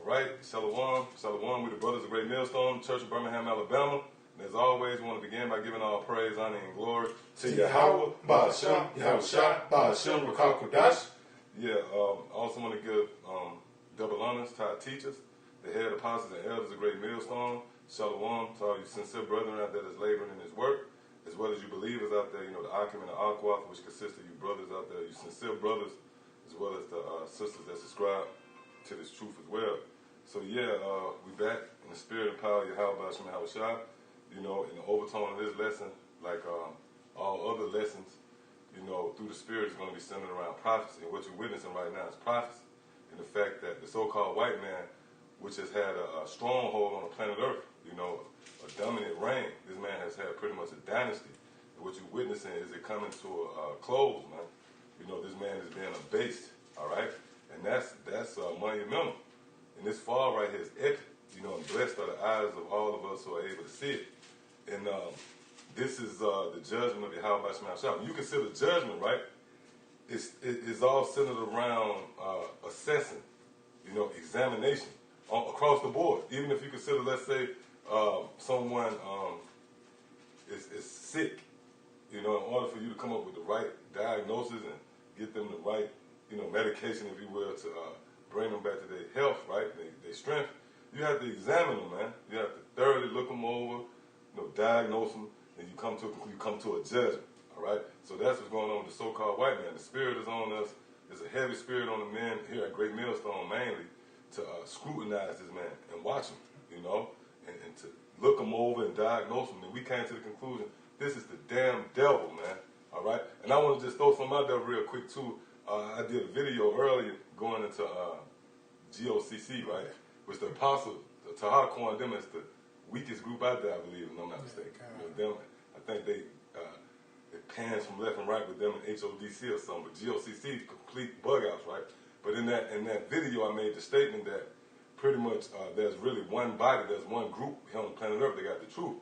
right, Shalom. Shalom, we the Brothers of Great Millstone, Church of Birmingham, Alabama. And as always, we want to begin by giving all praise, honor, and glory to Yahweh, Ba'ashem, Yahushua, Ba'ashem, Rakal Kodash. Yeah, also want to give double honors to our teachers, the head apostles and elders of Great Millstone. Shalom to all you sincere brethren out there that's laboring in his work, as well as you believers out there, you know, the Akim and the Aquath, which consists of you brothers out there, you sincere brothers, as well as the sisters that subscribe to this truth as well. So yeah, we back in the spirit and power of Yahweh Ba'ashem Yahushua. You know, in the overtone of this lesson, like all other lessons, you know, through the spirit is going to be centered around prophecy. And what you're witnessing right now is prophecy. And the fact that the so-called white man, which has had a stronghold on the planet Earth, you know, a dominant reign, this man has had pretty much a dynasty. And what you're witnessing is it coming to a close, man. You know, this man is being abased, all right? And that's monumental. And this fall right here is epic, you know, and blessed are the eyes of all of us who are able to see it. And this is the judgment of Yahweh Ba'ashem Yahushua. You consider judgment, right? It's all centered around assessing, you know, examination across the board. Even if you consider, let's say, someone is sick, you know, in order for you to come up with the right diagnosis and get them the right, you know, medication, if you will, to bring them back to their health, right, their strength, you have to examine them, man. You have to thoroughly look them over, you know, diagnose them, and you come to a judgment, all right? So that's what's going on with the so-called white man. The spirit is on us. There's a heavy spirit on the men here at Great Millstone mainly to scrutinize this man and watch him, you know, and to look him over and diagnose him. And we came to the conclusion, this is the damn devil, man, all right? And I want to just throw something out there real quick, too. I did a video earlier going into GOCC, right, which the apostle, Tahar coined them as the weakest group out there, I believe, if I'm not mistaken. You know, them, I think they pans from left and right with them in HODC or something, but GOCC, complete bug outs, right? But in that video, I made the statement that pretty much there's really one body, there's one group here on planet Earth that got the truth.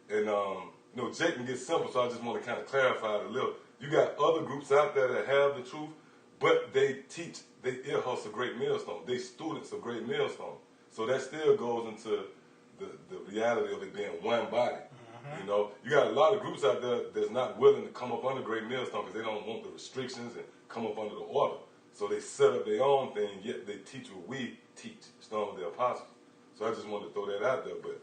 And, you know, Jake can get simple, so I just want to kind of clarify it a little. You got other groups out there that have the truth, but they teach, they ear hustle Great Millstone. They students of Great Millstone. So that still goes into the reality of it being one body. You know, you got a lot of groups out there that's not willing to come up under Great Millstone because they don't want the restrictions and come up under the order. So they set up their own thing, yet they teach what we teach, Stone of the Apostles. So I just wanted to throw that out there. But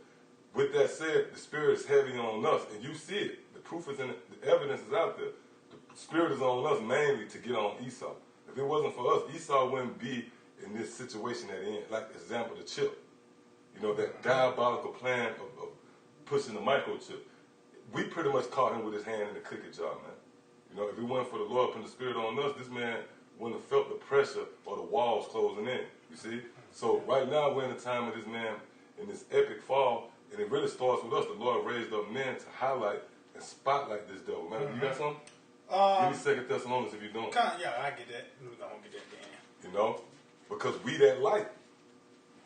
with that said, the spirit is heavy on us, and you see it. The proof is in it. The evidence is out there. The spirit is on us mainly to get on Esau. If it wasn't for us, Esau wouldn't be in this situation that he's in. Like, example, the chip. You know, that diabolical plan of pushing the microchip. We pretty much caught him with his hand in the cookie jar, man. You know, if it wasn't for the Lord putting the spirit on us, this man wouldn't have felt the pressure or the walls closing in, you see? So right now we're in the time of this man in this epic fall, and it really starts with us. The Lord raised up men to highlight and spotlight this devil. Man, you got something? Give me 2 Thessalonians if you don't. Yeah, I get that. We're going to get that then. You know? Because we that light.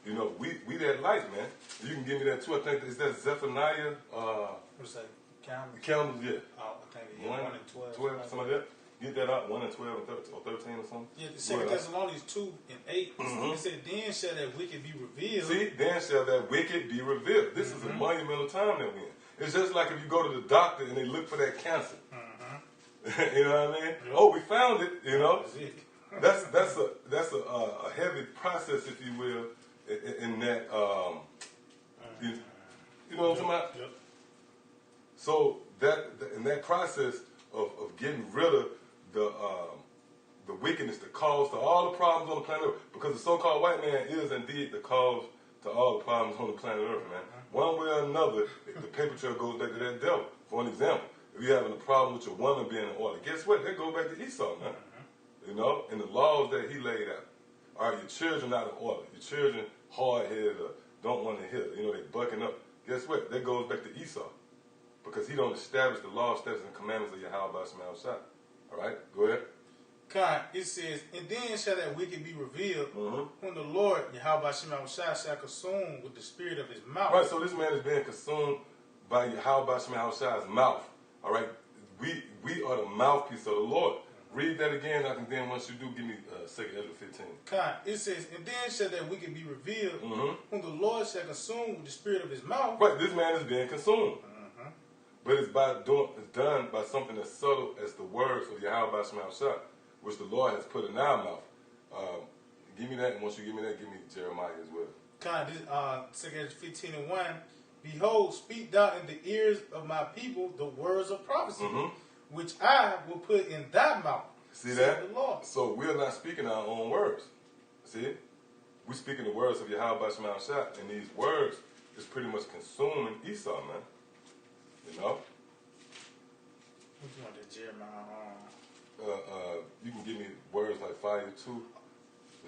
You know, we that light, man. You can give me that too. I think, is that Zephaniah? What's that? Calendar? Calendar, yeah. Oh, I think 1 and 12. 12, something like that. Get that out, 1 and 12 or 13 or something. Yeah, the 2 Thessalonians 2 and 8. It said, then shall that wicked be revealed. See, then shall that wicked be revealed. This is a monumental time that we're in. It's just like if you go to the doctor and they look for that cancer. You know what I mean? Yep. Oh, we found it, you know? That's a heavy process, if you will, in that, you know what I'm talking about? Yep. So in that process of getting rid of the wickedness, the cause to all the problems on the planet Earth, because the so-called white man is indeed the cause to all the problems on the planet Earth, man. One way or another, the paper trail goes back to that devil. For an example, if you're having a problem with your woman being in order, guess what? That goes back to Esau, man. You know, and the laws that he laid out. All right, your children out of order. Your children hard-headed or don't want to hear. You know, they bucking up. Guess what? That goes back to Esau. Because he don't establish the law, statutes, and commandments of Yahweh Ba'ashem Yahushua. All right, go ahead. God, it says, and then shall that wicked be revealed, when the Lord, Yahweh Ba'ashem Yahushua, shall consume with the spirit of his mouth. Right, so this man is being consumed by Yahweh Ba'ashem Yahushua's mouth. All right, we are the mouthpiece of the Lord. Read that again, and then once you do, give me 2 Ezra 15. It says, and then shall that wicked be revealed, whom the Lord shall consume with the spirit of his mouth. Right, this man is being consumed. But it's done by something as subtle as the words of Yahweh Basham Shah, which the Lord has put in our mouth. Give me that, and once you give me that, give me Jeremiah as well. 2 Ezra 15 and 1. Behold, speak thou in the ears of my people the words of prophecy, which I will put in thy mouth. See that? The Lord. So we're not speaking our own words. See? We're speaking the words of Yahweh Basham Shah, and these words is pretty much consuming Esau, man. You know? What you want that Jeremiah? You can give me words like fire too.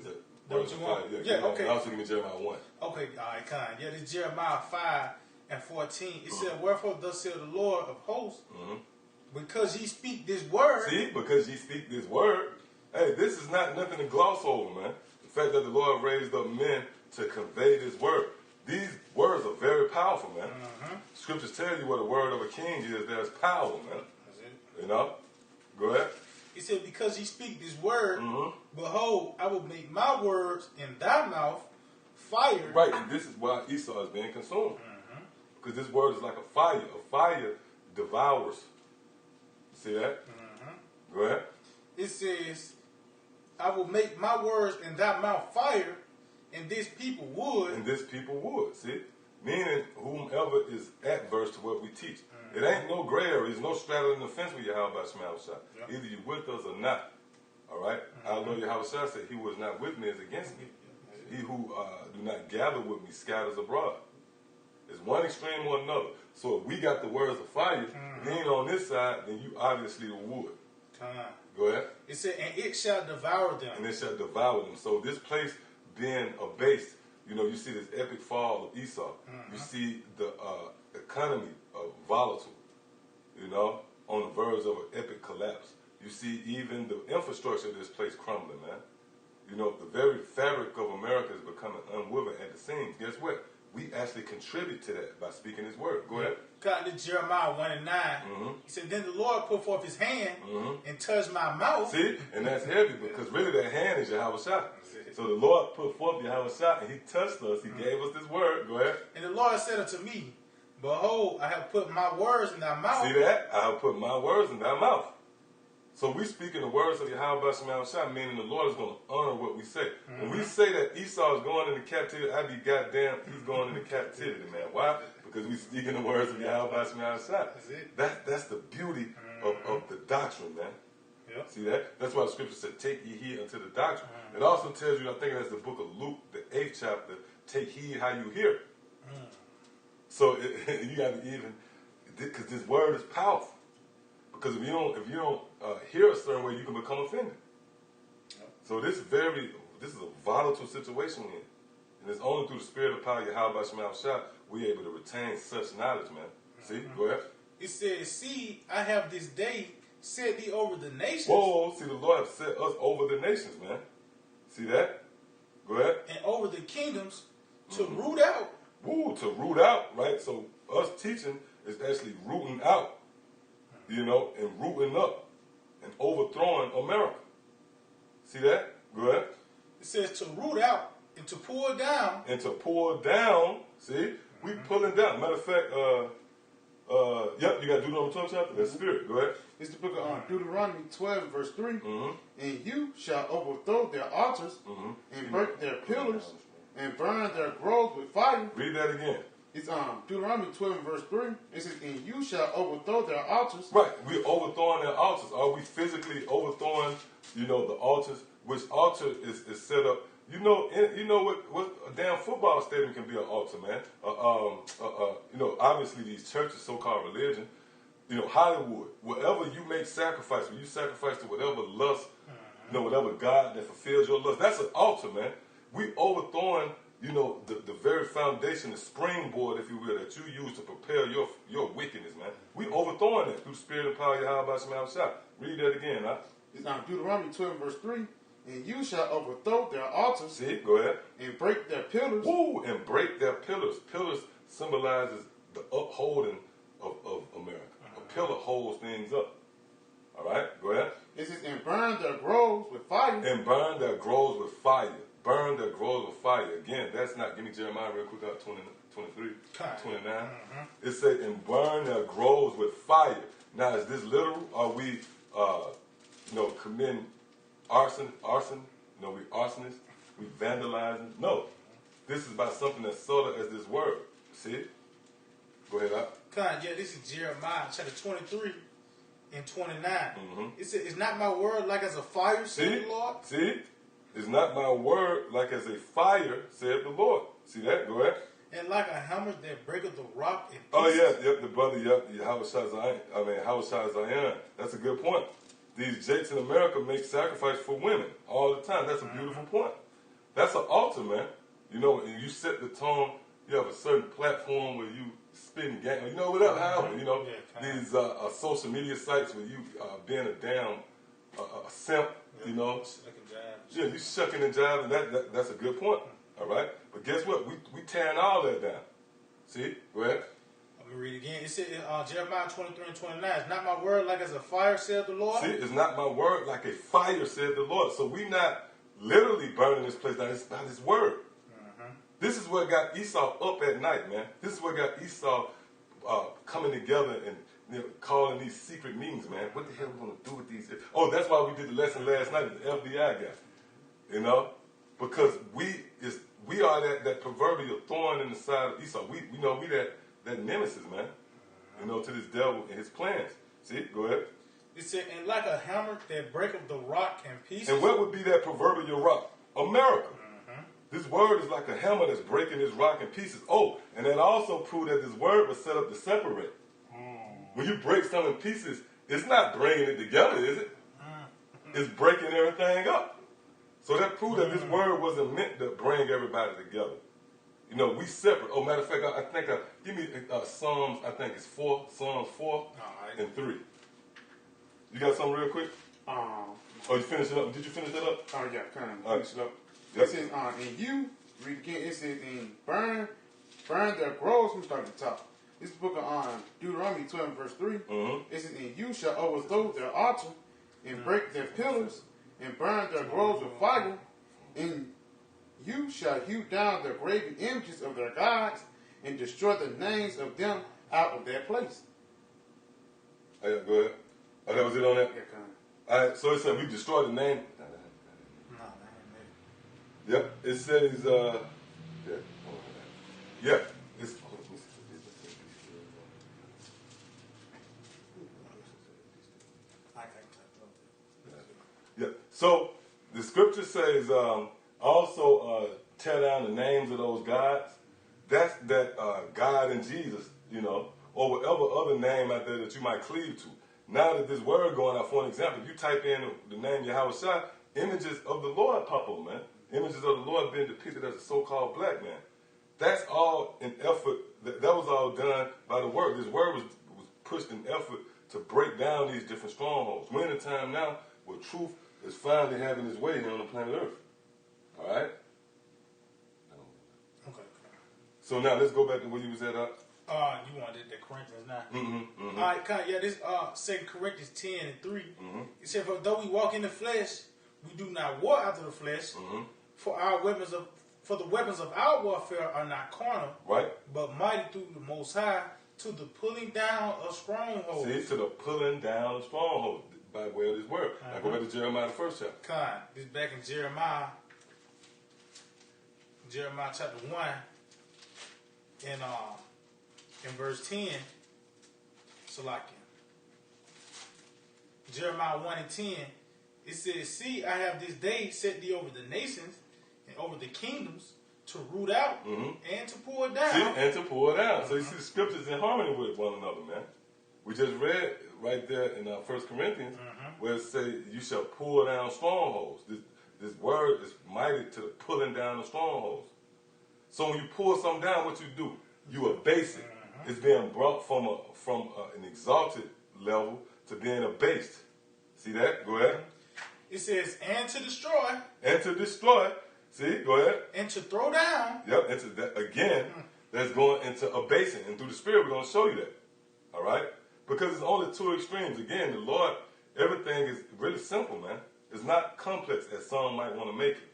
Is that words of fire? Yeah, okay. And also give me Jeremiah 1. Okay, all right, kind. Yeah, this Jeremiah 5 and 14. It said, wherefore thus saith the Lord of hosts, because ye speak this word. See, because ye speak this word. Hey, this is not nothing to gloss over, man. The fact that the Lord raised up men to convey this word. These words are very powerful, man. Scriptures tell you what a word of a king is. There's power, man. That's it. You know? Go ahead. He said, because ye speak this word, behold, I will make my words in thy mouth fire. Right, and this is why Esau is being consumed. Because this word is like a fire. A fire devours. See that? Go ahead. It says, I will make my words in thy mouth fire, and this people would. And this people would, see? Meaning, whomever is adverse to what we teach. It ain't no gray area. There's no straddling the fence with Yahweh Basham Shah. Either you with us or not. All right? Our Lord Yahweh Shah said, he who is not with me is against me. He who do not gather with me scatters abroad. It's one extreme or another. So if we got the words of fire, if he ain't on this side, then you obviously the wood. Go ahead. It said, and it shall devour them. And it shall devour them. So this place being abased, you know, you see this epic fall of Esau. You see the economy volatile, you know, on the verge of an epic collapse. You see even the infrastructure of this place crumbling, man. You know, the very fabric of America is becoming unwoven at the seams. Guess what? We actually contribute to that by speaking his word. Go ahead. Got to Jeremiah 1 and 9. He said, then the Lord put forth his hand and touched my mouth. See? And that's heavy because really that hand is Yahweh Shah. So the Lord put forth Yahweh Shah and he touched us. He gave us this word. Go ahead. And the Lord said unto me, behold, I have put my words in thy mouth. See that? I have put my words in thy mouth. So we speaking the words of Yahweh Basham Shah, meaning the Lord is going to honor what we say. When we say that Esau is going into captivity, I be goddamn, he's going into captivity, man. Why? Because we speaking the words of Yahweh Basham Shah. That's the beauty of the doctrine, man. Yep. See that? That's why the scripture said, take ye heed unto the doctrine. It also tells you, I think that's the book of Luke, the 8th chapter, take heed how you hear. So you got to even, because this word is powerful. Because if you don't hear a certain way, you can become offended. So this is a volatile situation here. And it's only through the spirit of power, Yahweh Basham Shah, we're able to retain such knowledge, man. See? Go ahead. It says, see, I have this day set thee over the nations. Whoa, see, the Lord has set us over the nations, man. See that? Go ahead. And over the kingdoms to root out. Woo, to root out, right? So us teaching is actually rooting out. You know, and rooting up and overthrowing America. See that? Go ahead. It says to root out and to pull down. And to pull down. See? We pulling down. Matter of fact, yep, you got Deuteronomy 12 chapter. That's spirit. Go ahead. It's the book of Deuteronomy 12, verse 3. And you shall overthrow their altars and break their pillars and burn their groves with fire. Read that again. It's Deuteronomy 12 verse 3. It says, and you shall overthrow their altars. Right. We're overthrowing their altars. Are we physically overthrowing, you know, the altars? Which altar is set up? You know what a damn football stadium can be an altar, man. You know, obviously these churches, so-called religion, you know, Hollywood, wherever you make sacrifice, when you sacrifice to whatever lust, you know, whatever God that fulfills your lust, that's an altar, man. We overthrowing, you know, the very foundation, the springboard, if you will, that you use to prepare your wickedness, man. We overthrowing it through the spirit of power, Yahweh Basham Shah. Read that again, huh? It's Deuteronomy 12, verse 3. And you shall overthrow their altars. See, go ahead. And break their pillars. Woo, and break their pillars. Pillars symbolizes the upholding of America. A pillar holds things up. All right, go ahead. It says, and burn their groves with fire. And burn their groves with fire. Burn their groves with fire. Again, that's not, give me Jeremiah real quick, 23, 29. It says, and burn their groves with fire. Now, is this literal? Are we, committing arson? No, we arsonists? We vandalizing? No. This is about something that's sort of as this word. See it? Go ahead, up. Yeah, this is Jeremiah chapter 23 and 29. It says, "Is not my word like as a fire, said the Lord?" See? It's not my word like as a fire, said the Lord. See that? Go ahead. And like a hammer that breaketh the rock in pieces. Oh, yeah, the brother, Haughtiness Zion. That's a good point. These jakes in America make sacrifice for women all the time. That's a beautiful point. That's an altar, man. You know, and you set the tone. You have a certain platform where you spin gang, whatever, however, these social media sites where you being a damn a simp, Yeah, you shucking and jiving. That's a good point. All right, but guess what? We tearing all that down. See, go ahead. Let me read it again. It said Jeremiah 23 and 29. "It's not my word like as a fire, said the Lord." See, it's not my word like a fire, said the Lord. So we not literally burning this place down. It's by His word. This is what got Esau up at night, man. This is what got Esau coming together and calling these secret meetings, man. What the hell we going to do with these? Oh, that's why we did the lesson last night with the FBI guy. Because we are that proverbial thorn in the side of Esau. We that nemesis, man. To this devil and his plans. See, go ahead. It said, "And like a hammer that breaketh the rock in pieces." And what would be that proverbial rock? America. This word is like a hammer that's breaking this rock in pieces. Oh, and that also proved that this word was set up to separate. When you break something in pieces, it's not bringing it together, is it? It's breaking everything up. So that proved that this word wasn't meant to bring everybody together. We separate. Oh, matter of fact, I think, give me Psalms, I think it's 4, Psalms 4 and 3. You got something real quick? You finished it up? Did you finish that up? Oh, yeah, kind of finish it up. Yep. It says, and you, read again, it says, and burn their groves. Let me start at the top. This book of Deuteronomy 12 verse 3. It says, and you shall overthrow their altar, and break their pillars, and burn their groves with fire, and you shall hew down the graven images of their gods, and destroy the names of them out of their place. Oh, yeah, go ahead. Oh, that was it on that? Yeah, kind of. All right, so it said we destroyed the name. Yep, it says, it's, so the scripture says, also tear down the names of those gods. That's that God and Jesus, or whatever other name out there that you might cleave to. Now that this word going out, for an example, if you type in the name Yahweh, images of the Lord pop up, man. Images of the Lord being depicted as a so-called black man. That's all an effort. That was all done by the word. This word was pushed in effort to break down these different strongholds. We're in a time now where truth is finally having its way here on the planet Earth. All right? Okay. So now let's go back to where you was at. You wanted the Corinthians now. All right, this 2 Corinthians 10 and 3. It said, "For though we walk in the flesh, we do not war after the flesh. For the weapons of our warfare are not carnal, right, but mighty through the Most High to the pulling down of strongholds." See, to the pulling down of strongholds by way of this word. Now go back to Jeremiah, the first chapter. This is back in Jeremiah chapter 1, and in verse 10. Jeremiah 1 and 10. It says, "See, I have this day set thee over the nations and over the kingdoms to root out and to pull down." See, and to pull down. So you see the scriptures in harmony with one another, man. We just read right there in 1 Corinthians where it says, you shall pull down strongholds. This word is mighty to the pulling down of strongholds. So when you pull something down, what you do? You abase it. It's being brought from an exalted level to being abased. See that? Go ahead. It says, "And to destroy." And to destroy. See, go ahead. "And to throw down." Yep, into that again. That's going into abasing, and through the Spirit, we're going to show you that. All right, because it's only two extremes. Again, the Lord everything is really simple, man. It's not complex as some might want to make it.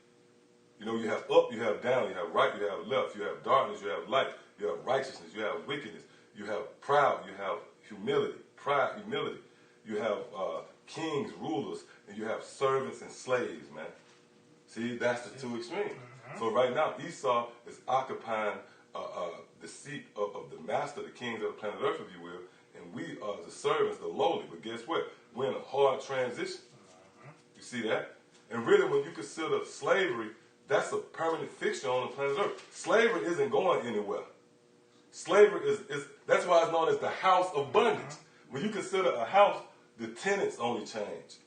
You know, you have up, you have down, you have right, you have left, you have darkness, you have light, you have righteousness, you have wickedness, you have proud, you have humility, pride, humility. You have kings, rulers, and you have servants and slaves, man. See, that's the two extremes. So right now, Esau is occupying the seat of the master, the kings of the planet Earth, if you will, and we are the servants, the lowly. But guess what? We're in a hard transition. You see that? And really, when you consider slavery, that's a permanent fixture on the planet Earth. Slavery isn't going anywhere. Slavery is that's why it's known as the house of bondage. When you consider a house, the tenants only change.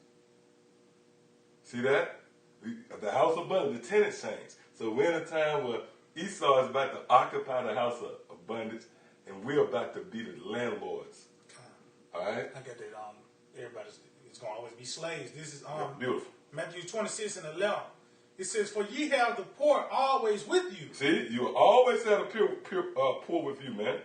See that? The house of bondage, the tenants change. So we're in a time where Esau is about to occupy the house of bondage, and we're about to be the landlords. All right? I get that. Everybody's it's gonna always be slaves. This is beautiful. Matthew 26 and 11. It says, "For ye have the poor always with you." See, you always have the poor with you, man.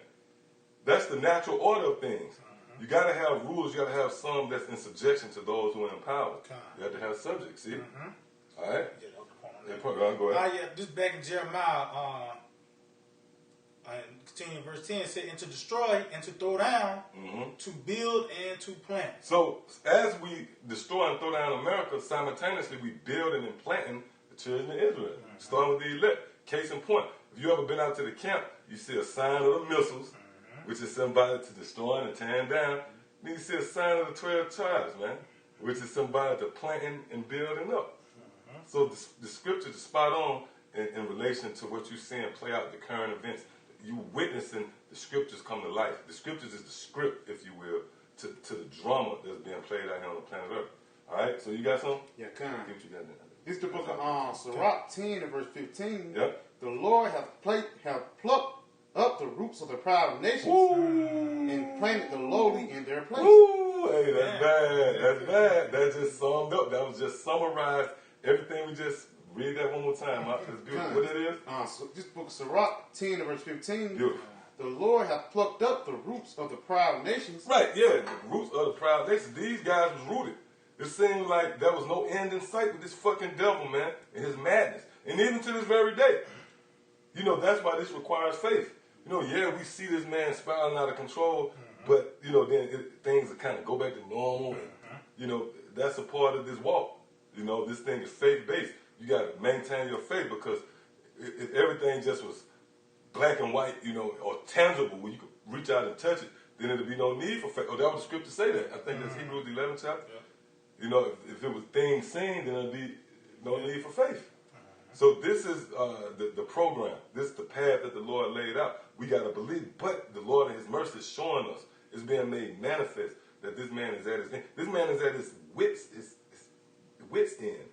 That's the natural order of things. You got to have rules. You got to have some that's in subjection to those who are in power. You have to have subjects. See, all right. Go ahead. Yeah, this back in Jeremiah, continuing verse 10, it said, "And to destroy and to throw down, to build and to plant." So as we destroy and throw down America, simultaneously we building and planting the children of Israel, starting with the elect. Case in point, if you ever been out to the camp, you see a sign of the missiles, which is symbolic to destroying and tearing down. Then you see a sign of the 12 tribes, man, which is symbolic to planting and building up. So the scriptures are spot on in relation to what you're seeing play out the current events. You witnessing the scriptures come to life. The scriptures is the script, if you will, to the drama that's being played out here on the planet Earth. All right, so you got something? Yeah, kind. What you got there? This is the book of Sirach 10 and verse 15. Yep. The Lord have plucked up the roots of the proud nations and planted the lowly in their place. Ooh, hey, that's bad. That's bad. That just summed up. That was just summarized everything we just read that one more time. That's beautiful. What it is? So this book of Sirach 10 and verse 15. Beautiful. The Lord hath plucked up the roots of the proud nations. Right, yeah, the roots of the proud nations. These guys was rooted. It seemed like there was no end in sight with this fucking devil, man, and his madness. And even to this very day. You know, that's why this requires faith. You know, yeah, we see this man spiraling out of control, but, you know, then things kind of go back to normal. And, you know, that's a part of this walk. You know, this thing is faith-based. You got to maintain your faith, because if everything just was black and white, you know, or tangible, where you could reach out and touch it, then there'd be no need for faith. Oh, that was the scripture say that. I think that's Hebrews 11 chapter. Yeah. You know, if it was things seen, then there'd be no need for faith. So this is the program. This is the path that the Lord laid out. We got to believe. But the Lord in his mercy is showing us, it's being made manifest that this man is at his end. This man is at his wits end.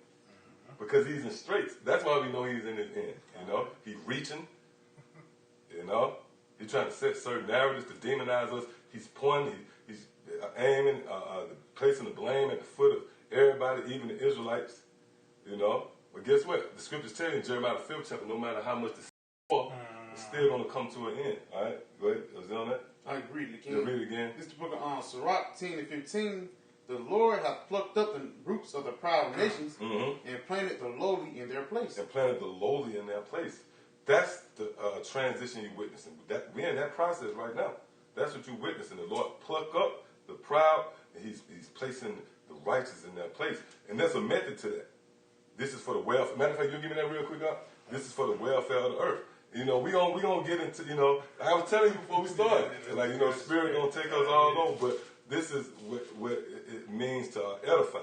Because he's in straits. That's why we know he's in his end. You know, he's reaching. You know, he's trying to set certain narratives to demonize us. He's pointing. He's aiming, placing the blame at the foot of everybody, even the Israelites. You know, but guess what? The scriptures tell you in Jeremiah the 5th chapter, no matter how much the it's still going to come to an end. All right, go ahead. Was it on that? I read it again. Yeah, read it again. This is the book of Sirach 10 and 15. The Lord hath plucked up the roots of the proud nations and planted the lowly in their place. And planted the lowly in their place. That's the transition you're witnessing. We're in that process right now. That's what you're witnessing. The Lord pluck up the proud, and he's placing the righteous in their place. And there's a method to that. This is for the welfare. Matter of fact, you give me that real quick up. This is for the welfare of the earth. You know, we gonna get into, you know, I was telling you before we started, like, you know, spirit gonna take us all over, but this is what it means to edify.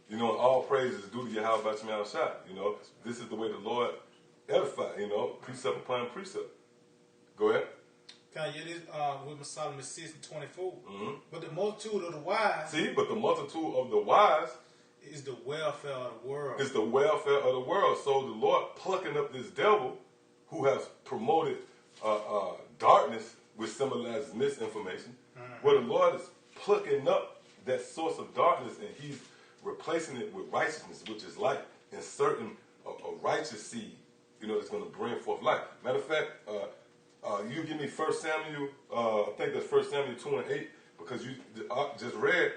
You know, all praise is due to Yahweh by Shema Shai. You know, this is the way the Lord edify, you know, precept upon precept. Go ahead. Kanye, this with Solomon 6 and 24. But the multitude of the wise. See, but the multitude of the wise is the welfare of the world. It's the welfare of the world. So the Lord plucking up this devil who has promoted darkness, which symbolizes misinformation, where the Lord is plucking up that source of darkness and he's replacing it with righteousness, which is light, inserting a righteous seed, you know, that's going to bring forth life. Matter of fact, you give me 1 Samuel, I think that's 1 Samuel 2 and 8, because you just read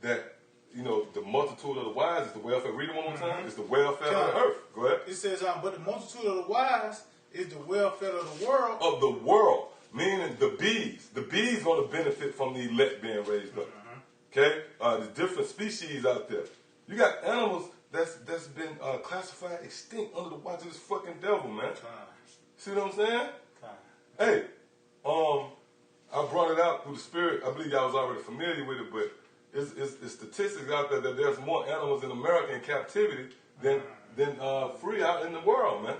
that, the multitude of the wise is the welfare. Read it one more time. It's the welfare of the earth. Go ahead. It says, but the multitude of the wise is the welfare of the world. Of the world, meaning the bees. The bees going to benefit from the elect being raised up. Okay? There's different species out there. You got animals that's been classified extinct under the watch of this fucking devil, man. See what I'm saying? Hey, I brought it out through the spirit. I believe y'all was already familiar with it, but it's statistics out there that there's more animals in America in captivity than free out in the world, man.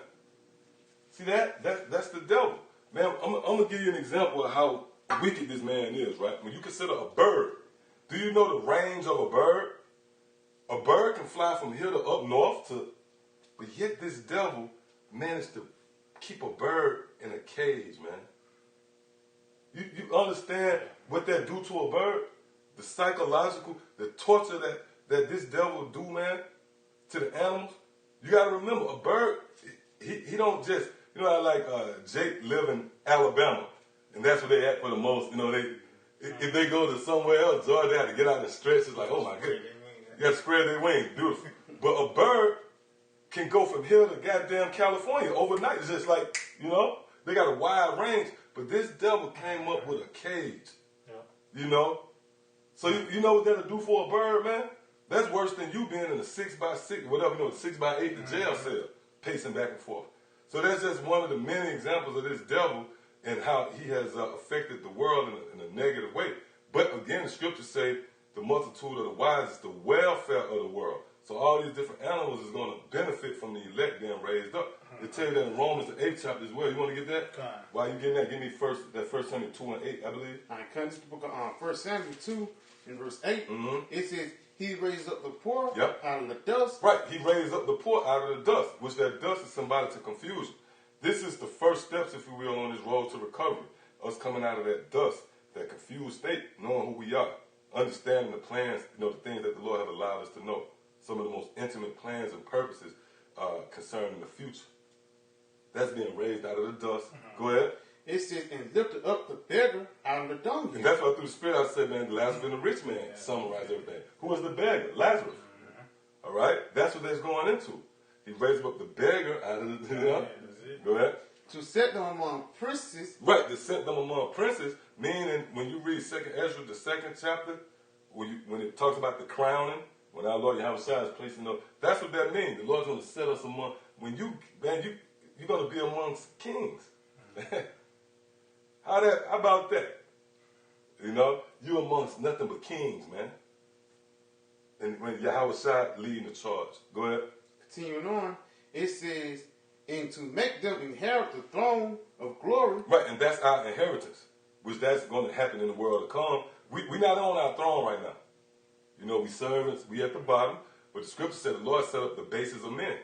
See that's the devil. Man, I'm going to give you an example of how wicked this man is, right? When you consider a bird, do you know the range of a bird? A bird can fly from here to up north, but yet this devil managed to keep a bird in a cage, man. You understand what that do to a bird? The psychological, the torture that this devil do, man, to the animals. You got to remember, a bird, he don't just, how like Jake live in Alabama, and that's where they at for the most. If they go to somewhere else, Georgia, they have to get out and stretch. It's like, oh my goodness. You got to spread their wings. Beautiful. But a bird can go from here to goddamn California overnight. It's just like, they got a wide range. But this devil came up with a cage. Yeah. So you know what that'll do for a bird, man? That's worse than you being in a 6x6, whatever, 6x8 the jail cell, pacing back and forth. So that's just one of the many examples of this devil and how he has affected the world in a negative way. But again, the scriptures say the multitude of the wise is the welfare of the world. So all these different animals is going to benefit from the elect being raised up. They tell you that in Romans, the 8th chapter as well. You want to get that? While you getting that, give me that 1 Samuel 2 and 8, I believe. All right, this is the book of 1 Samuel 2 and verse 8. It says, he raised up the poor out of the dust. Right, he raised up the poor out of the dust, which that dust is symbolic to confusion. This is the first steps, if you will, on this road to recovery. Us coming out of that dust, that confused state, knowing who we are, understanding the plans, the things that the Lord have allowed us to know. Some of the most intimate plans and purposes concerning the future. That's being raised out of the dust. Go ahead. It says, and lifted up the beggar out of the dunghill. And that's why through the Spirit I said, man, Lazarus and the rich man summarize everything. Who was the beggar? Lazarus. All right? That's what that's going into. He raised up the beggar out of the... Go ahead. To set them among princes. Right, to set them among princes, meaning when you read 2nd Ezra, the 2nd chapter, when it talks about the crowning, when our Lord Yahweh Shai is placing up, that's what that means. The Lord's going to set us among, when you're going to be amongst kings. How about that? You amongst nothing but kings, man. And when Yahweh Shai leading the charge. Go ahead. Continuing on, it says, and to make them inherit the throne of glory. Right, and that's our inheritance, which that's going to happen in the world to come. We're not on our throne right now. We servants, we at the bottom, but the scripture said the Lord set up the bases of men.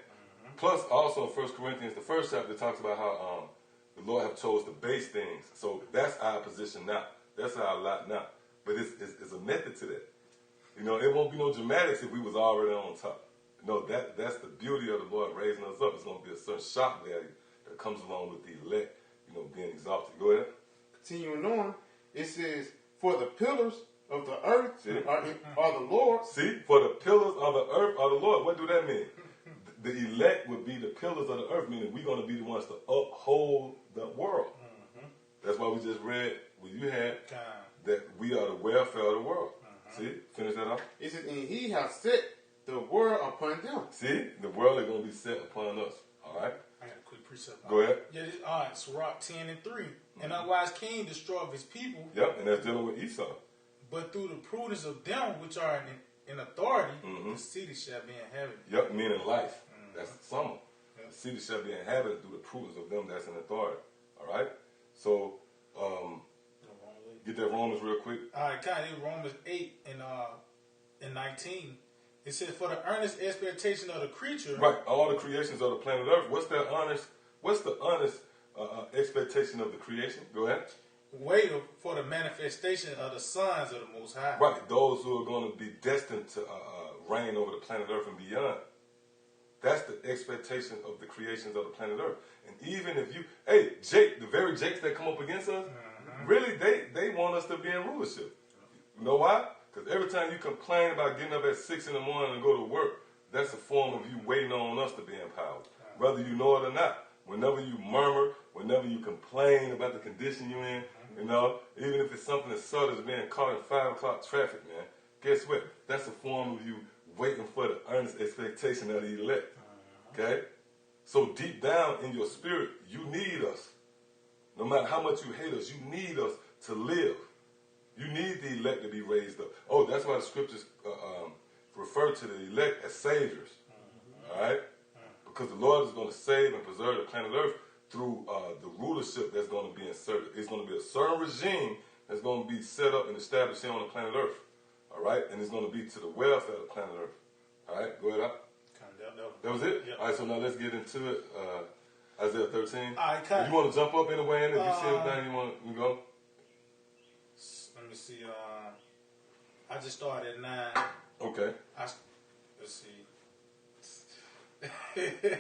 Plus, also in 1 Corinthians, the 1st chapter, it talks about how the Lord have chose the base things. So that's our position now. That's our lot now. But it's a method to that. It won't be no dramatics if we was already on top. That's the beauty of the Lord raising us up. It's going to be a certain shock value that comes along with the elect, being exalted. Go ahead. Continuing on, it says, for the pillars of the earth are the Lord. See, for the pillars of the earth are the Lord. What do that mean? The elect would be the pillars of the earth, meaning we're going to be the ones to uphold the world. That's why we just read what you had, that we are the welfare of the world. See, finish that off. It says, and he has set the world upon them. See, the world is going to be set upon us. All right? I got a quick precept. Go ahead. Yeah, all right, Sirach 10 and 3. An unwise king destroyeth his people. Yep, and that's dealing with Esau. But through the prudence of them which are in authority, the city shall be inhabited. Yep, meaning life. That's the summer. The city shall be inhabited through the prudence of them that's in authority. All right? So, get that Romans real quick. All right, Romans 8 and 19. It says, for the earnest expectation of the creature. Right, all the creations of the planet Earth. What's the honest expectation of the creation? Go ahead. Wait for the manifestation of the sons of the Most High. Right, those who are going to be destined to reign over the planet Earth and beyond. That's the expectation of the creations of the planet Earth. And even if Jake, the very Jakes that come up against us, really, they want us to be in rulership. You know why? Because every time you complain about getting up at 6 in the morning and go to work, that's a form of you waiting on us to be empowered. Whether you know it or not. Whenever you murmur, whenever you complain about the condition you're in, you know, even if it's something as subtle as being caught in 5 o'clock traffic, man, guess what? That's a form of you waiting for the earnest expectation of the elect. Okay? So deep down in your spirit, you need us. No matter how much you hate us, you need us to live. You need the elect to be raised up. Oh, that's why the scriptures refer to the elect as saviors. All right? Because the Lord is going to save and preserve the planet Earth through the rulership that's going to be inserted. It's going to be a certain regime that's going to be set up and established here on the planet Earth. All right? And it's going to be to the welfare of the planet Earth. All right? Go ahead up. That was it? Yep. All right, so now let's get into it. Isaiah 13. All right, If you want to jump up anyway in it, if you see anything you want to go. Let me see. I just started at 9. Okay. Let's see. At the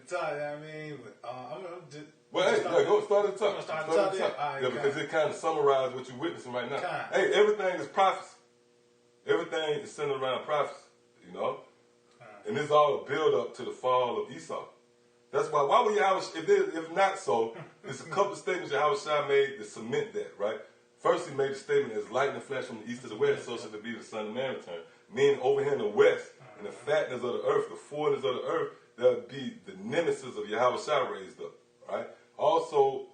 top, you know what I mean? But, I'm just, Well, hey, go start at the top. Start at the top. All right, yeah, because it kind of summarizes what you're witnessing right now. Kind. Hey, everything is prophecy. Everything is centered around prophecy, you know? And it's all a build up to the fall of Esau. That's why would Yahweh, if not so, there's a couple of statements Yahweh made to cement that, right? First, he made a statement as light and flesh from the east to the west, so shall it be the Son of Man return. Meaning over here in the west, in the fatness of the earth, the fullness of the earth, there'll be the nemesis of Yahweh raised up, right? Also,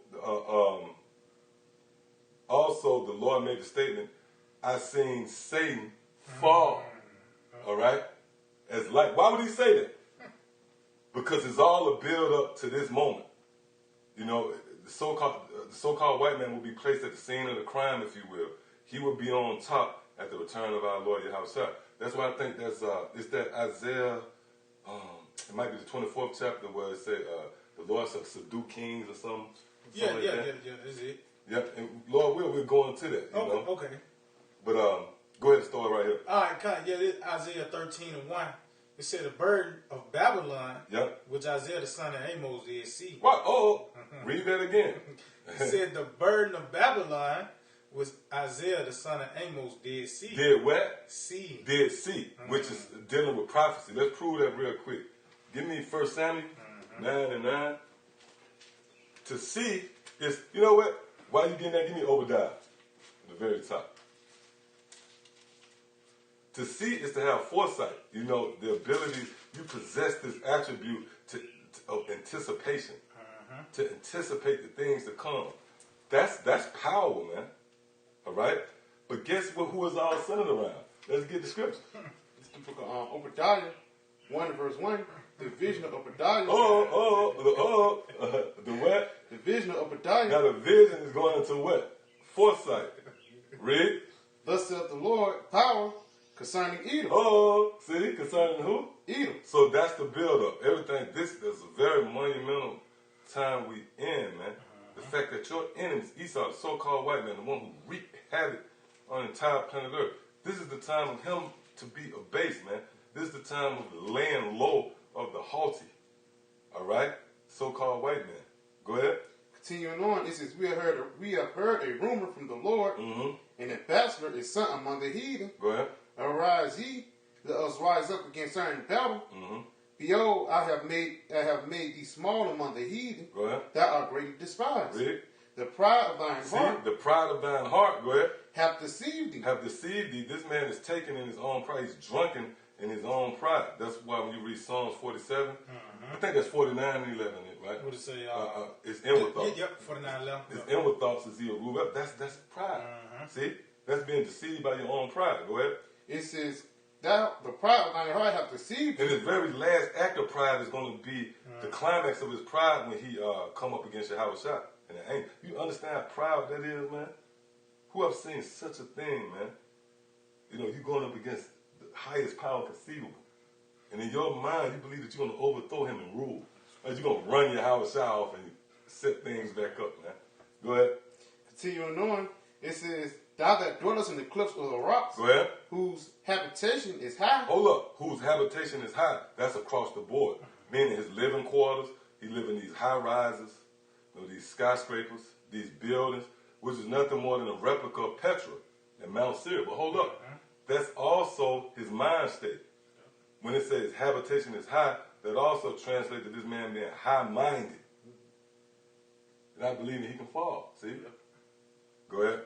the Lord made the statement, I seen Satan fall, all right, as light. Why would he say that? Because it's all a build up to this moment. You know, the so-called white man will be placed at the scene of the crime, if you will. He will be on top at the return of our Lord Yahweh. That's why I think it's that Isaiah, it might be the 24th chapter where it said, the Lord shall subdue kings or something. Yeah, like that's it. Yep, and Lord we're going to that, you know. Okay. But go ahead and start right here. All right, this Isaiah 13:1. It said the burden of Babylon, which Isaiah the son of Amos did see. What? Read that again. It said the burden of Babylon was Isaiah the son of Amos did see. Did what? See. Did see, which is dealing with prophecy. Let's prove that real quick. Give me 1 Samuel 9:9. To see is, you know what? While you getting that, give me Obadiah at the very top. To see is to have foresight. You know, the ability, you possess this attribute of anticipation. To anticipate the things to come. That's power, man. All right? But guess what? Who is all centered around? Let's get the scripture. It's the book of Obadiah, 1:1. The vision of Obadiah. The what? The vision of Obadiah. Now the vision is going into what? Foresight. Read. Thus saith the Lord, power concerning Edom. See? Concerning who? Edom. So that's the build-up. Everything, this is a very monumental time we in, man. The fact that your enemies, Esau, the so-called white man, the one who wreaked havoc on the entire planet Earth, this is the time of him to be abased, man. This is the time of the laying low of the haughty. All right? So-called white man. Go ahead. Continuing on, it says, we have heard a rumor from the Lord, and a bachelor is sent among the heathen. Go ahead. Arise ye, let us rise up against certain battle. Behold, I have made thee small among the heathen. Go ahead. Thou art greatly despised. Read. The pride of thine heart. The pride of thine heart. Go ahead. Have deceived thee. Have deceived thee. This man is taken in his own pride. He's drunken in his own pride. That's why when you read Psalms 47, I think that's 49 and 11, right? What it say? It's inward thoughts. Yep, 49 11. It's inward thoughts is he a rule up. That's pride. See? That's being deceived by your own pride. Go ahead. It says, the pride of thine heart have deceived thee. And his very last act of pride is going to be the climax of his pride when he come up against Yahweh Shah. And it ain't. You understand how proud that is, man? Who have seen such a thing, man? You know, you're going up against the highest power conceivable. And in your mind, you believe that you're going to overthrow him and rule. Like you're going to run your Yahweh Shah off and set things back up, man. Go ahead. Continuing on, it says, thou that dwellest in the cliffs of the rocks, go ahead, whose habitation is high. Hold up. Whose habitation is high. That's across the board. Meaning his living quarters, he live in these high rises, you know, these skyscrapers, these buildings, which is nothing more than a replica of Petra. and Mount Seir. But hold up. That's also his mind state. When it says habitation is high, that also translates to this man being high-minded. Not believing he can fall. See? Go ahead.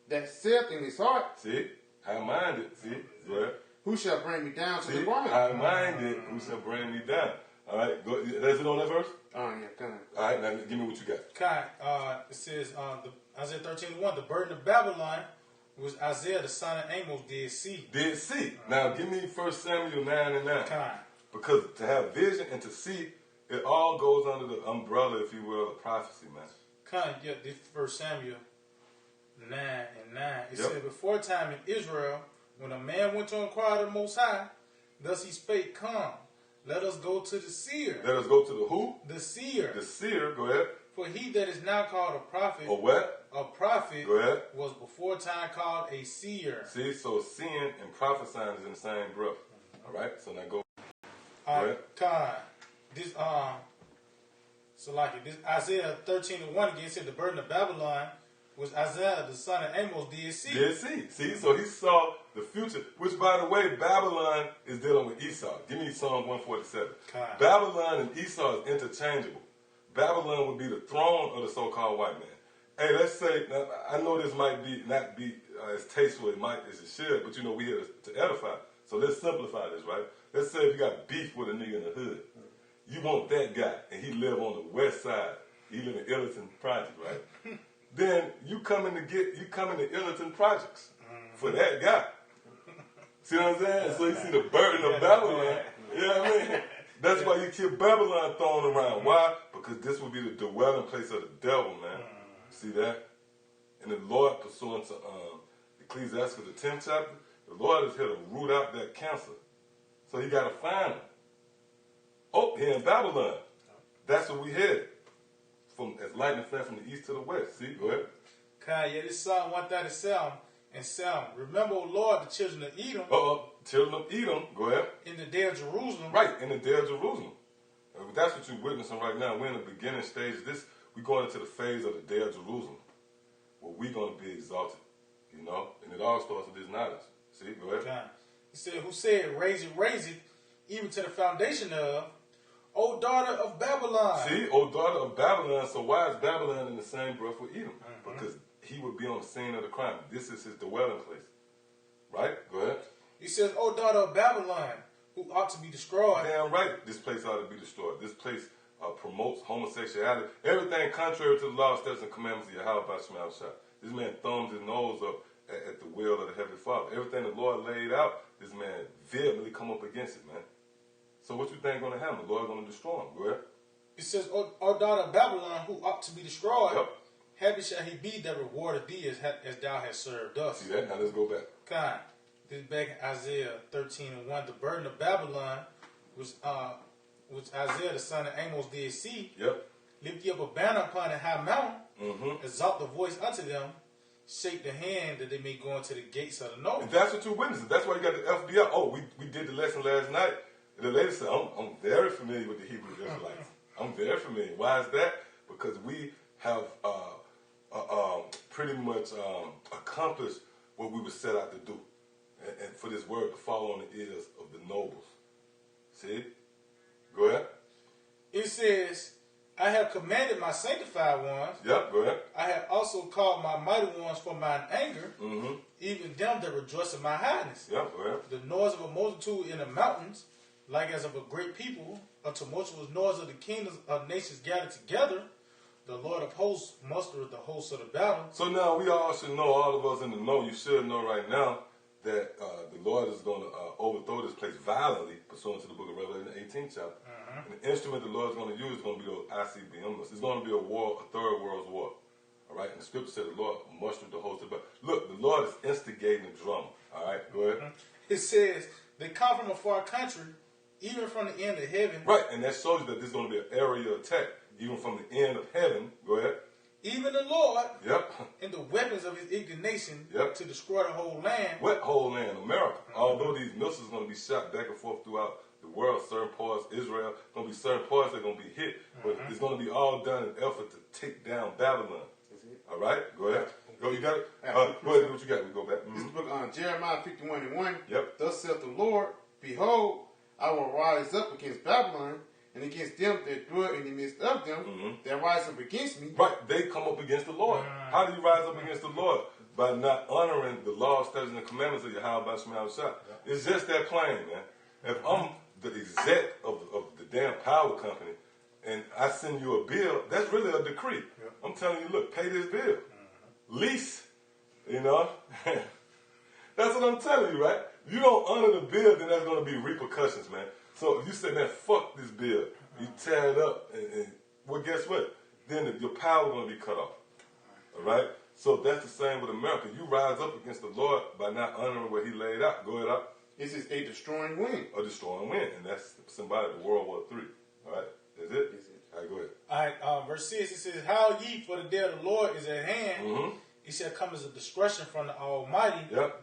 That saith in his heart. See? High-minded. See? Go ahead. Who shall bring me down to the ground? High-minded. Who shall bring me down? All right. Go. That's it on that verse? Oh, yeah, come on. All right. Now give me what you got. It says, Isaiah 13:1, the burden of Babylon was Isaiah the son of Amos did see. Did see. Now give me 1 Samuel 9:9. Because to have vision and to see, it all goes under the umbrella, if you will, of prophecy, man. This 1 Samuel 9:9. It said, before time in Israel, when a man went to inquire of the Most High, thus he spake, come, let us go to the seer. Let us go to the who? The seer. The seer, go ahead. For he that is now called a prophet. Or what? A prophet. Go ahead. Was before time called a seer. See, so seeing and prophesying is in the same breath. All right, so now go. This Isaiah 13:1 again said the burden of Babylon was Isaiah the son of Amos did see. Did see. See, so he saw the future, which by the way, Babylon is dealing with Esau. Give me Psalm 147. Babylon and Esau is interchangeable. Babylon would be the throne of the so-called white man. Hey, let's say, now, I know this might not be as tasteful as it should, but you know, we here to edify. So let's simplify this, right? Let's say if you got beef with a nigga in the hood, you want that guy, and he live on the west side. He live in Illerton Project, right? Then you come in to Illerton Projects for that guy. See what I'm saying? So you see the burden of Babylon. You know what I mean? That's why you keep Babylon thrown around. Why? Because this would be the dwelling place of the devil, man. See that? And the Lord, pursuant to Ecclesiastes, the 10th chapter, the Lord is here to root out that cancer. So he got to find him. Oh, here in Babylon. That's what we headed. From as lightning flash from the east to the west. See, go ahead. This Psalm 137 and 7. Remember, O Lord, the children of Edom. Children of Edom. Go ahead. In the day of Jerusalem. Right, in the day of Jerusalem. That's what you're witnessing right now. We're in the beginning stage. We're going into the phase of the day of Jerusalem, where we're going to be exalted. You know, and it all starts with this knowledge. See, go ahead. He said, who said, raise it, even to the foundation of, O daughter of Babylon. See, O daughter of Babylon. So why is Babylon in the same breath with Edom? Because he would be on the scene of the crime. This is his dwelling place. Right? Go ahead. He says, O daughter of Babylon, who ought to be destroyed. Damn right, this place ought to be destroyed. This place promotes homosexuality. Everything contrary to the law, statutes, and commandments of Yahweh by Shema Shah. This man thumbs his nose up at the will of the Heavenly Father. Everything the Lord laid out, this man vehemently come up against it, man. So what you think going to happen? The Lord going to destroy him. Go ahead. It says, O daughter of Babylon, who ought to be destroyed, happy shall he be that rewarded thee as thou hast served us. See that? Now let's go back. This is back in Isaiah 13:1. The burden of Babylon was Isaiah the son of Amos did see. Lift ye up a banner upon a high mountain. Exalt the voice unto them. Shake the hand that they may go into the gates of the north. And that's what you're witnessing. That's why you got the FBI. Oh, we did the lesson last night. The lady said, I'm very familiar with the Hebrew Israelites. I'm very familiar. Why is that? Because we have pretty much accomplished what we were set out to do. And for this word to fall on the ears of the nobles. See? Go ahead. It says, I have commanded my sanctified ones. Yep, go ahead. I have also called my mighty ones for mine anger, even them that rejoice in my highness. Yep, go ahead. The noise of a multitude in the mountains, like as of a great people, a tumultuous noise of the kingdoms of nations gathered together. The Lord of hosts mustereth the hosts of the battle. So now we all should know, all of us in the know, you should know right now, that the Lord is going to overthrow this place violently, pursuant to the book of Revelation, the 18th chapter. And the instrument the Lord is going to use is going to be those ICBMs. It's going to be a war, a third world war. All right? And the scripture said the Lord mustered the host of the battle. Look, the Lord is instigating the drama. All right? Go ahead. It says, they come from a far country, even from the end of heaven. Right, and that shows you that there's going to be an aerial attack, even from the end of heaven. Go ahead. Even the Lord, yep, and the weapons of his indignation, yep, to destroy the whole land. What whole land? America. Although these missiles are going to be shot back and forth throughout the world, certain parts, Israel, going to be certain parts that are going to be hit, but it's going to be all done in an effort to take down Babylon. All right, go ahead. Oh, you got it? Go ahead, what you got? We go back. This is the book on Jeremiah 51:1. Yep. Thus saith the Lord, behold, I will rise up against Babylon, and against them that dwell in the midst of them, that rise up against me. Right, they come up against the Lord. How do you rise up against the Lord? By not honoring the law, statutes, and the commandments of Yahweh Shema Shah. It's just that plain, man. If I'm the exec of the damn power company, and I send you a bill, that's really a decree. I'm telling you, look, pay this bill. Lease, you know. That's what I'm telling you, right? You don't honor the bill, then there's going to be repercussions, man. So if you say, man, fuck this bill, you tear it up, and well, guess what? Then your power going to be cut off. All right? So that's the same with America. You rise up against the Lord by not honoring what he laid out. Go ahead, up. This is a destroying wind. A destroying wind, and that's symbolic of World War III. All right? Is it? All right, go ahead. All right, verse 6, it says, Howl ye, for the day of the Lord is at hand. He shall come as a destruction from the Almighty. Yep.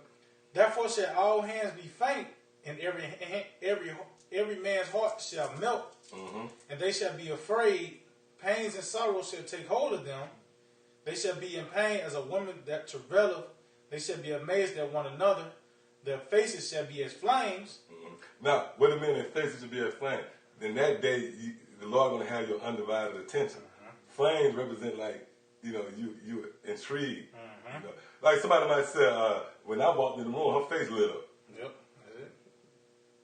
Therefore shall all hands be faint, and every man's heart shall melt, and they shall be afraid. Pains and sorrows shall take hold of them. They shall be in pain as a woman that travaileth. They shall be amazed at one another. Their faces shall be as flames. Now, what a minute, their faces shall be as flames. Then that day, the Lord going to have your undivided attention. Flames represent like, you intrigued. You know? Like somebody might say, when I walked in the room, her face lit up. Yep, that's it.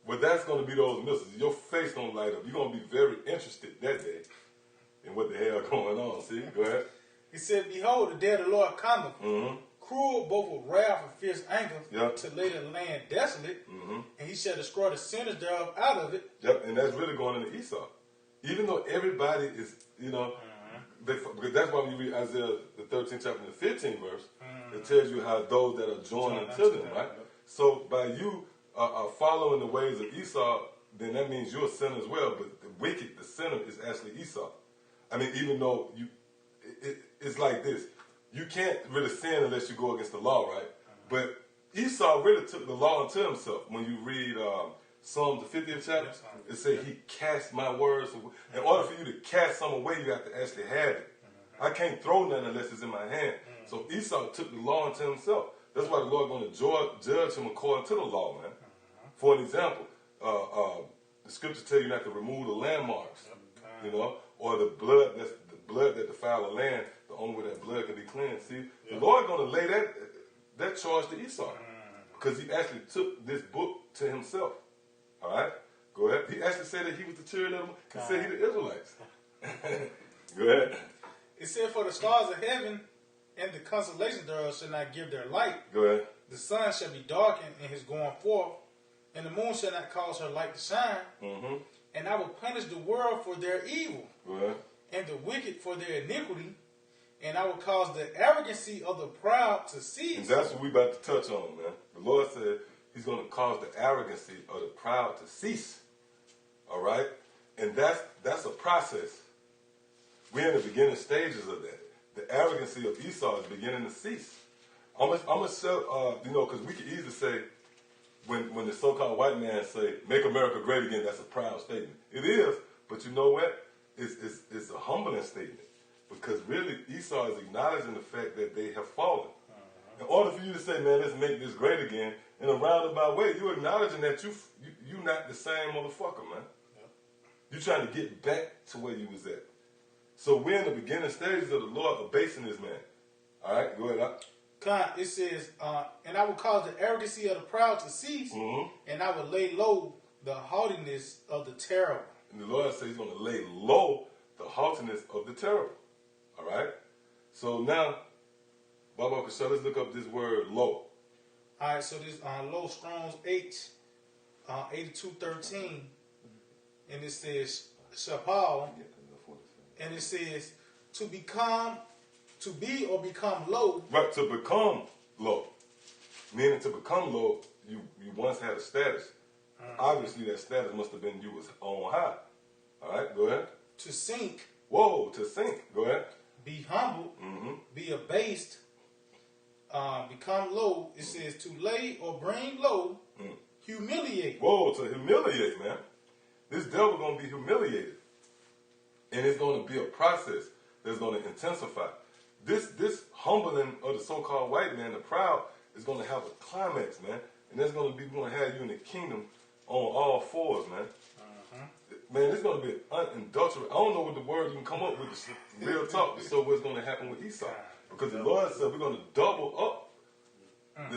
But that's going to be those missiles. Your face going to light up. You're going to be very interested that day in what the hell going on. See? Go ahead. He said, Behold, the day of the Lord cometh, cruel both with wrath and fierce anger, to lay the land desolate, and he shall destroy the sinners thereof out of it. Yep, and that's really going into Esau. Even though everybody is, because that's why when you read Isaiah, the 13th chapter and the 15th verse, it tells you how those that are joined unto them, right? So by you following the ways of Esau, then that means you're a sinner as well, but the wicked, the sinner, is actually Esau. I mean, even though it's like this. You can't really sin unless you go against the law, right? But Esau really took the law unto himself. When you read Psalms, the 50th chapter, it says he cast my words away. In order for you to cast some away, you have to actually have it. I can't throw nothing unless it's in my hand. So Esau took the law unto himself. That's why the Lord going to judge him according to the law, man. For an example, the scriptures tell you not to remove the landmarks, or the blood that defile the land. The only way that blood can be cleansed. See, the Lord going to lay that charge to Esau because he actually took this book to himself. All right, go ahead. He actually said that he was the children of them. He said he the Israelites. Go ahead. It said, For the stars of heaven and the constellations thereof shall not give their light. Go ahead. The sun shall be darkened in his going forth, and the moon shall not cause her light to shine. And I will punish the world for their evil, and the wicked for their iniquity. And I will cause the arrogancy of the proud to cease. And that's what we about to touch on, man. The Lord said he's going to cause the arrogancy of the proud to cease. All right? And that's a process. We're in the beginning stages of that. The arrogancy of Esau is beginning to cease. I'm going to show, because we could easily say, when the so-called white man say, make America great again, that's a proud statement. It is, but you know what? It's a humbling statement. Because really, Esau is acknowledging the fact that they have fallen. In order for you to say, man, let's make this great again, in a roundabout way, you're acknowledging that you're not the same motherfucker, man. You're trying to get back to where you was at. So we're in the beginning stages of the Lord abasing this man. All right, go ahead. It says, and I will cause the arrogancy of the proud to cease, and I will lay low the haughtiness of the terrible. And the Lord says he's going to lay low the haughtiness of the terrible. All right? So now, Baba Kasha, let's look up this word low. All right, so this low, Strong's 8213, and it says Shapal, and it says to be or become low. Right, to become low. Meaning to become low, you once had a status. Obviously, that status must have been you was on high. All right, go ahead. To sink. Whoa, to sink. Go ahead. Be humble, be abased, become low. It says to lay or bring low, humiliate. Whoa, to humiliate, man. This devil going to be humiliated. And it's going to be a process that's going to intensify. this humbling of the so-called white man, the proud, is going to have a climax, man. And that's going to be, we're going to have you in the kingdom on all fours, man. Man, it's going to be unadulterated. I don't know what the word you can come up with, the real talk, to show what's going to happen with Esau. Because the Lord said we're going to double up.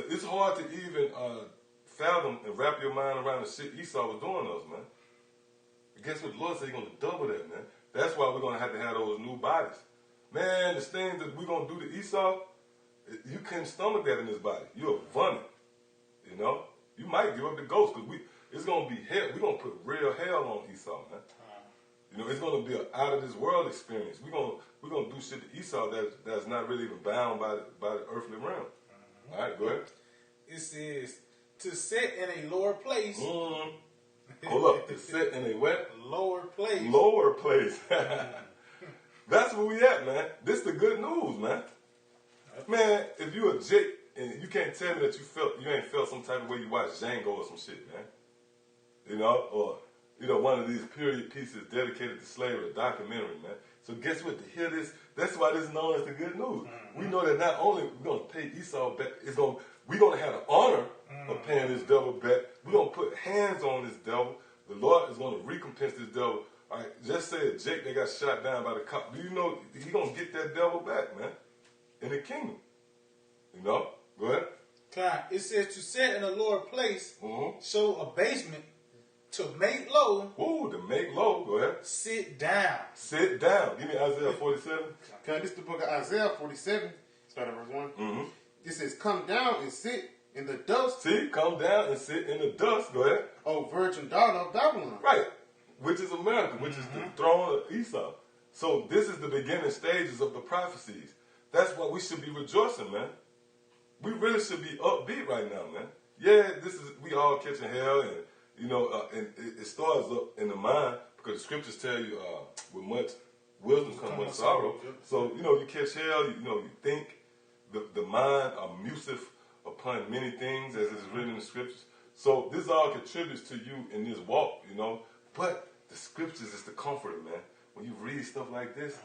It's hard to even fathom and wrap your mind around the shit Esau was doing to us, man. But guess what? The Lord said he's going to double that, man. That's why we're going to have those new bodies. Man, the things that we're going to do to Esau, you can't stomach that in this body. You're vomit. You know? You might give up the ghost because it's going to be hell. We're going to put real hell on Esau, man. You know, it's going to be an out of this world experience. We're going to do shit to Esau that's not really even bound by the earthly realm. All right, go ahead. It says, to sit in a lower place. Hold up. To sit in a what? Lower place. Lower place. That's where we at, man. This the good news, man. Man, if you a Jake and you can't tell me that you ain't felt some type of way you watch Django or some shit, man. You know, or one of these period pieces dedicated to slavery, a documentary, man. So guess what? To hear this, that's why this is known as the good news. We know that not only we're gonna pay Esau back, we're gonna have the honor of paying this devil back. We're gonna put hands on this devil. The Lord is gonna recompense this devil. All right, just say a Jake that got shot down by the cop. Do you know he gonna get that devil back, man, in the kingdom? You know? Go ahead. It says to sit in a lower place, show abasement, to make low. Ooh, to make low. Go ahead. Sit down. Sit down. Give me Isaiah 47. Okay, this is the book of Isaiah 47, start at verse 1. It says, come down and sit in the dust. See, come down and sit in the dust. Go ahead. O virgin daughter of Babylon. Right. Which is America, which is the throne of Esau. So this is the beginning stages of the prophecies. That's why we should be rejoicing, man. We really should be upbeat right now, man. Yeah, we all catching hell, and and it starts up in the mind because the scriptures tell you with much wisdom comes much sorrow. So you catch hell. You think the mind amuseth upon many things, as is written in the scriptures. So this all contributes to you in this walk, But the scriptures is the comforter, man. When you read stuff like this,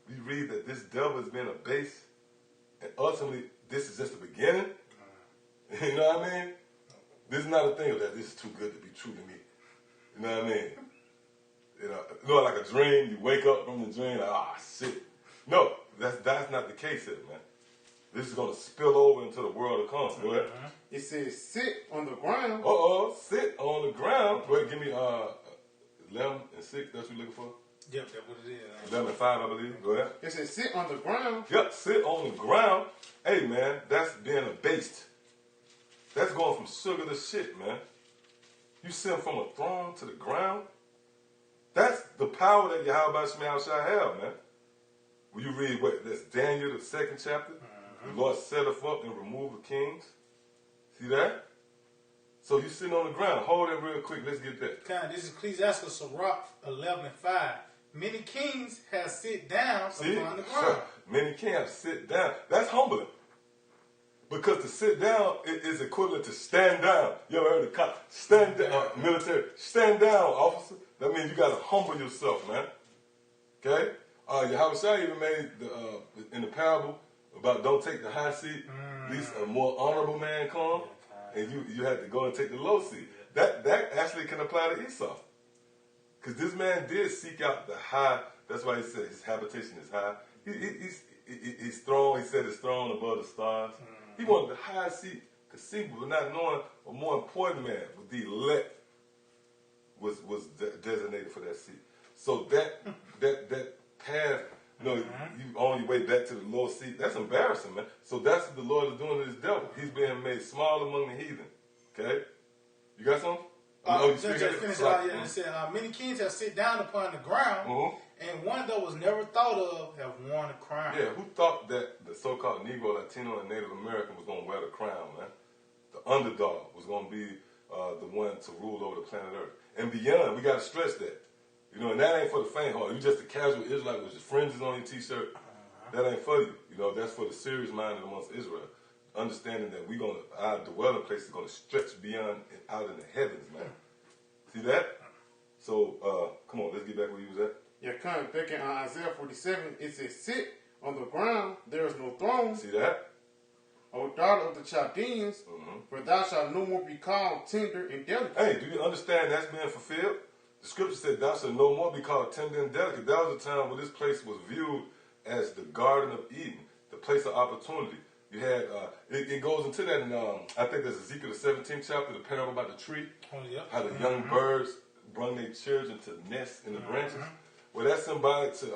you read that this devil has been abased, and ultimately this is just the beginning. You know what I mean? This is not a thing of that. This is too good to be true to me. You know what I mean? Like a dream. You wake up from the dream, like, shit. No, that's not the case here, man. This is going to spill over into the world to come. Go ahead. It says, sit on the ground. Sit on the ground. Go ahead, give me 11 and 6. That's what you're looking for? Yep, that's what it is. 11 and 5, I believe. Go ahead. It says, sit on the ground. Yep, sit on the ground. Hey, man, that's being abased. That's going from sugar to shit, man. You sit from a throne to the ground. That's the power that Yahweh Shemel shall have, man. When you read that's Daniel, the 2nd chapter. The Lord setteth up and remove the kings. See that? So you sitting on the ground. Hold it real quick. Let's get that. This is Ecclesiastes Sirach 11 and 5. Many kings have sit down upon the ground. Many kings have sit down. That's humbling. Because to sit down is equivalent to stand down. You ever heard the cop? Stand down, military. Stand down, officer. That means you got to humble yourself, man. Okay? Yahweh even made in the parable about don't take the high seat. At least a more honorable man come. And you had to go and take the low seat. That actually can apply to Esau. Because this man did seek out the high. That's why he said his habitation is high. He's throne. He said his throne above the stars. He wanted the high seat conceivable, but not knowing a more important man, with the elect, was designated for that seat. So that path, you on your way back to the lower seat, that's embarrassing, man. So that's what the Lord is doing to this devil. He's being made small among the heathen. Okay? You got something? Just finish out here. It said, many kings have sit down upon the ground, and one that was never thought of have worn a crown. Yeah, who thought that the so-called Negro, Latino, and Native American was going to wear the crown, man? The underdog was going to be the one to rule over the planet Earth. And beyond, we got to stress that. And that ain't for the faint-hearted. You just a casual Israelite with your fringes on your T-shirt. That ain't for you. That's for the serious-minded amongst Israel. Understanding that our dwelling place is going to stretch beyond and out in the heavens, man. See that? So, come on, let's get back where you was at. Yeah, back in Isaiah 47, it says, sit on the ground there is no throne. See that? O daughter of the Chaldeans, for thou shalt no more be called tender and delicate. Hey, do you understand that's being fulfilled? The scripture said thou shalt no more be called tender and delicate. That was the time when this place was viewed as the Garden of Eden, the place of opportunity. You had, it goes into that in, I think that's Ezekiel the 17th chapter, the parable about the tree. Oh, yeah. How the young birds bring their children to nests in the branches. Well, that's symbolic to,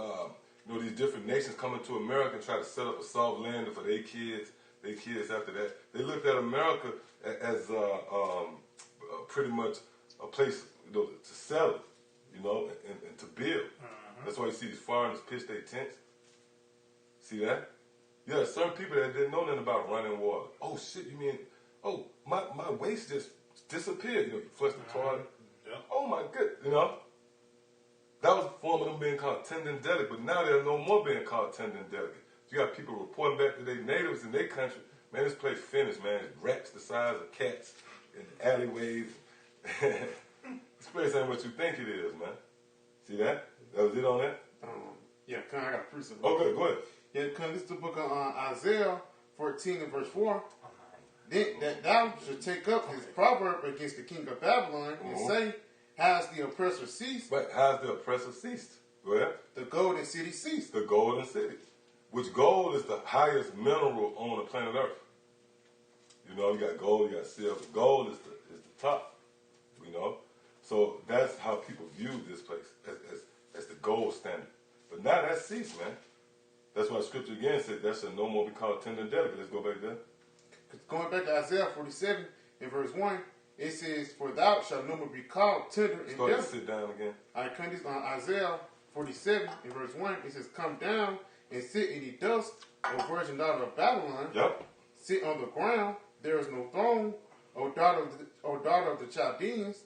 these different nations coming to America and try to set up a soft landing for their kids after that. They looked at America as pretty much a place to settle, and to build. That's why you see these foreigners pitch their tents. See that? Yeah, certain people that didn't know nothing about running water. Oh shit, you mean, oh, my waste just disappeared. You flush the toilet. Yeah. Oh my good, That was a form of them being called tender and delicate, but now they're no more being called tender and delicate. You got people reporting back to their natives in their country. Man, this place finished, man. It's rats the size of cats in alleyways. This place ain't what you think it is, man. See that? That was it on that? Yeah, I got a precept. Oh, good. Go ahead. Yeah, because this is the book of Isaiah 14 and verse 4. Then that thou should take up his proverb against the king of Babylon and say, has the oppressor ceased? Right, has the oppressor ceased? Go ahead. The golden city ceased. The golden city. Which gold is the highest mineral on the planet Earth. You got gold, you got silver. Gold is the top. So that's how people view this place as the gold standard. But now that's ceased, man. That's why Scripture again said that shall no more be called tender and delicate. Let's go back there. Going back to Isaiah 47 in verse 1, it says, for thou shalt no more be called tender and Go ahead and delicate. sit down again. I come this on Isaiah 47 in verse 1. It says, come down and sit in the dust, O virgin daughter of Babylon. Yep. Sit on the ground, there is no throne, O daughter of the Chaldeans,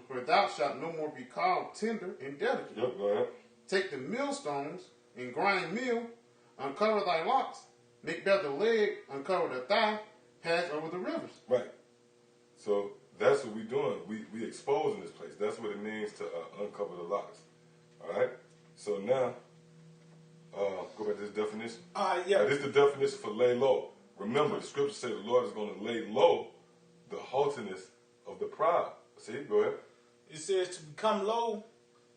for thou shalt no more be called tender and delicate. Yep, go ahead. Take the millstones and grind meal, uncover thy locks, make bare the leg, uncover the thigh, pass over the rivers. Right. So that's what we're doing. We exposing this place. That's what it means to uncover the locks. All right. So now, go back to this definition. Yeah. This is the definition for lay low. Remember, the scripture says the Lord is going to lay low the haughtiness of the proud. See, go ahead. It says to become low,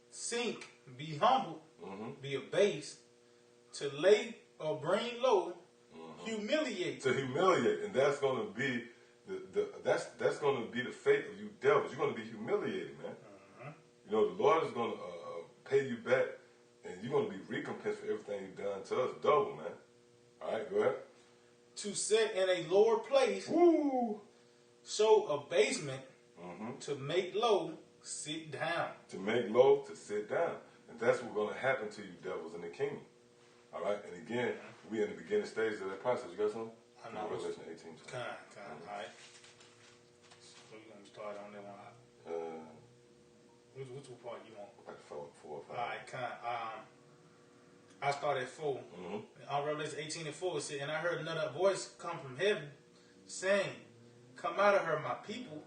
sink, be humble, be abased, to lay or bring low, humiliate. To humiliate, and that's going to be that's going to be the fate of you devils. You're going to be humiliated, man. The Lord is going to pay you back, and you're going to be recompensed for everything you've done to us, double, man. All right, go ahead. To set in a lower place, Woo! show abasement, to make low, sit down. To make low, to sit down. And that's what's going to happen to you devils in the kingdom. All right? And again, we're in the beginning stages of that process. You got something? I know. Revelation 18. All right. So we're going to start on that one. Which part you want? Like 4 or 5. All right, I start at 4. On Revelation 18 and 4, it said, and I heard another voice come from heaven, saying, come out of her, my people,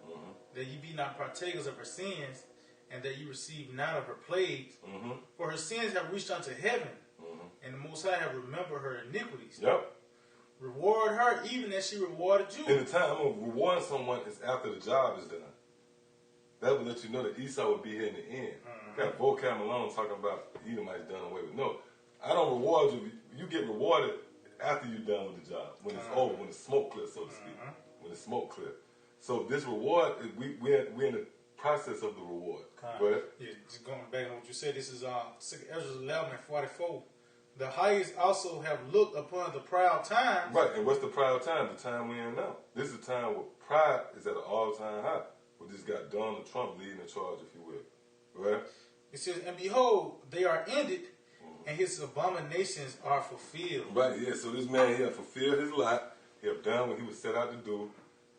that ye be not partakers of her sins, and that ye receive not of her plagues. For her sins have reached unto heaven, and the Most High have remembered her iniquities. Yep. Reward her even as she rewarded you. In the time of rewarding someone is after the job is done. That would let you know that Esau would be here in the end. Got vocab Malone talking about Edomites done away with. No, I don't reward you. You get rewarded after you're done with the job. When it's over, when the smoke clears, so to speak. When the smoke clears. So this reward, we're in the process of the reward. Go ahead. Yeah, just going back on what you said, this is Ezra 11 and 44. The highest also have looked upon the proud times. Right, and what's the proud time? The time we're in now. This is a time where pride is at an all-time high. Where this got Donald Trump leading the charge, if you will. Go ahead. It says, and behold, they are ended, and his abominations are fulfilled. Right, yeah, so this man here fulfilled his lot. He have done what he was set out to do.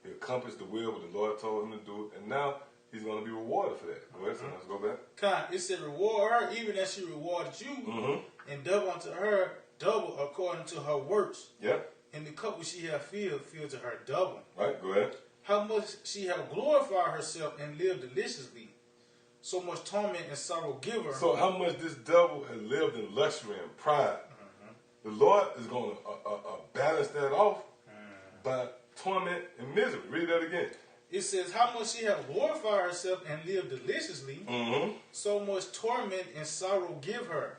He accomplished the will what the Lord told him to do. And now he's going to be rewarded for that. Go ahead, so let's go back. It said, reward her even as she rewarded you, and double unto her double according to her works. Yep. And the cup which she hath filled to her double. Right, go ahead. How much she have glorified herself and lived deliciously. So much torment and sorrow give her. So how much this devil has lived in luxury and pride. The Lord is going to balance that off by torment and misery. Read that again. It says, how much she hath glorified herself and lived deliciously, so much torment and sorrow give her.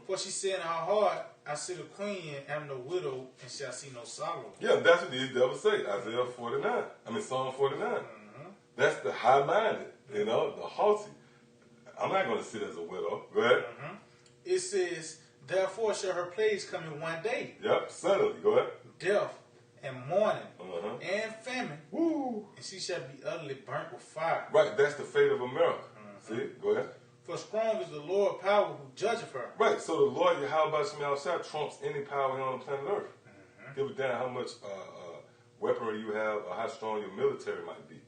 For she said in her heart, I sit a queen and am no widow and shall see no sorrow. Yeah, that's what these devils say. Isaiah 49. Psalm 49. That's the high-minded, the haughty. I'm not going to sit as a widow. Go ahead. It says, therefore shall her plagues come in one day. Yep, suddenly. Go ahead. Death and mourning and famine. Woo. And she shall be utterly burnt with fire. Right, that's the fate of America. See? Go ahead. For strong is the Lord power who judgeth her. Right, so the Lord Yahweh Shemel Shah trumps any power here on the planet Earth. Give a damn how much weaponry you have or how strong your military might be.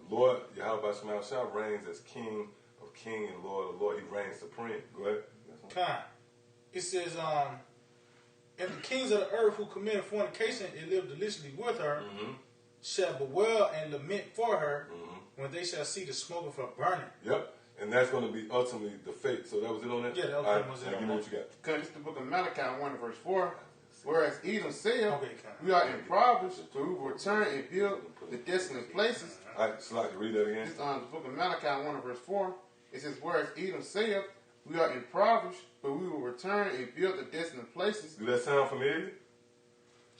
The Lord Yahweh Shemel Shah reigns as King of King and Lord of Lord. He reigns supreme. Go ahead. Kind. It says, and the kings of the earth who committed fornication and lived deliciously with her shall bewail and lament for her when they shall see the smoke of her burning. Yep. And that's going to be ultimately the fate. So that was it on that? Yeah, that was it on that. Give me what you got. Because it's the book of Malachi 1 verse 4. Whereas Edom said, Okay, we are impoverished, but we will return and build the desolate places. All right, Slide, read that again. It's the book of Malachi 1 verse 4. It says, whereas Edom saith, we are impoverished, but we will return and build the desolate places. Do that sound familiar?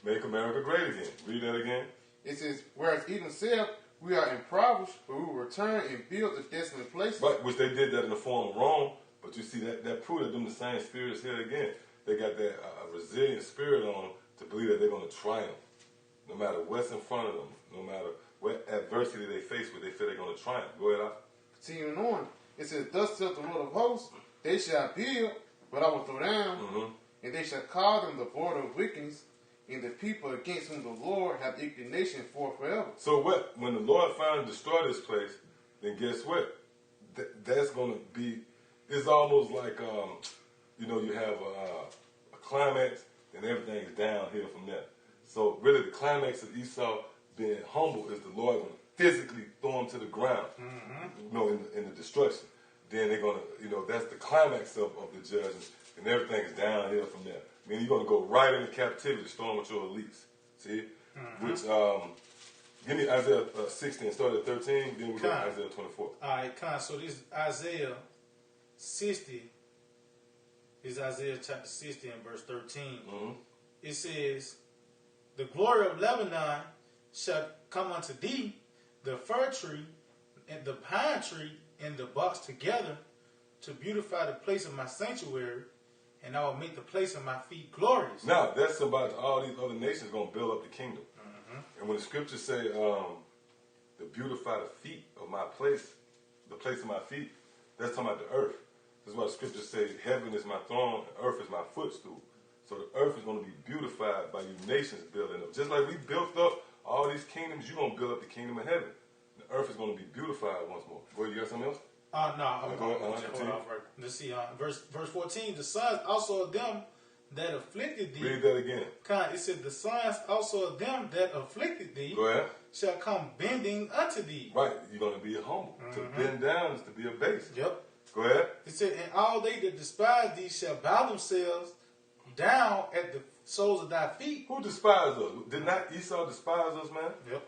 Make America great again. Read that again. It says, whereas Edom saith, we are impoverished, but we will return and build the desolate places. Right, which they did that in the form of Rome, but you see that proved that them the same spirits here again. They got that resilient spirit on them to believe that they're going to triumph. No matter what's in front of them, no matter what adversity they face with, they feel they're going to triumph. Go ahead, Al. Continuing on, it says, thus saith the Lord of hosts, they shall build, but I will throw down, and they shall call them the border of wickedness, and the people against whom the Lord hath indignation for forever. So what? When the Lord finally destroy this place, then guess what? That's going to be, it's almost like, you have a climax, and everything is downhill from there. So really the climax of Esau being humble is the Lord going to physically throw him to the ground, in the destruction. Then they're going to, that's the climax of the judgment, and everything is downhill from there. I mean, you're going to go right into captivity, storm with your elites. See? Which, give me Isaiah 16, start at 13, then we go to Isaiah 24. All right, so this Isaiah 60 is Isaiah chapter 60 and verse 13. It says, the glory of Lebanon shall come unto thee, the fir tree and the pine tree and the box together to beautify the place of my sanctuary, and I will make the place of my feet glorious. Now, that's about all these other nations going to build up the kingdom. And when the scriptures say, to beautify the feet of my place, the place of my feet, that's talking about the earth. That's why the scriptures say, heaven is my throne, and earth is my footstool. So the earth is going to be beautified by you nations building up. Just like we built up all these kingdoms, you're going to build up the kingdom of heaven. The earth is going to be beautified once more. Go ahead, you got something else? Let's see. Verse 14, the sons also of them that afflicted thee. Read that again. It said, the sons also of them that afflicted thee Go ahead. shall come bending unto thee. Right, you're going to be humble. To bend down is to be abased. Yep. Go ahead. It said, and all they that despise thee shall bow themselves down at the soles of thy feet. Who despised us? Did not Esau despise us, man? Yep.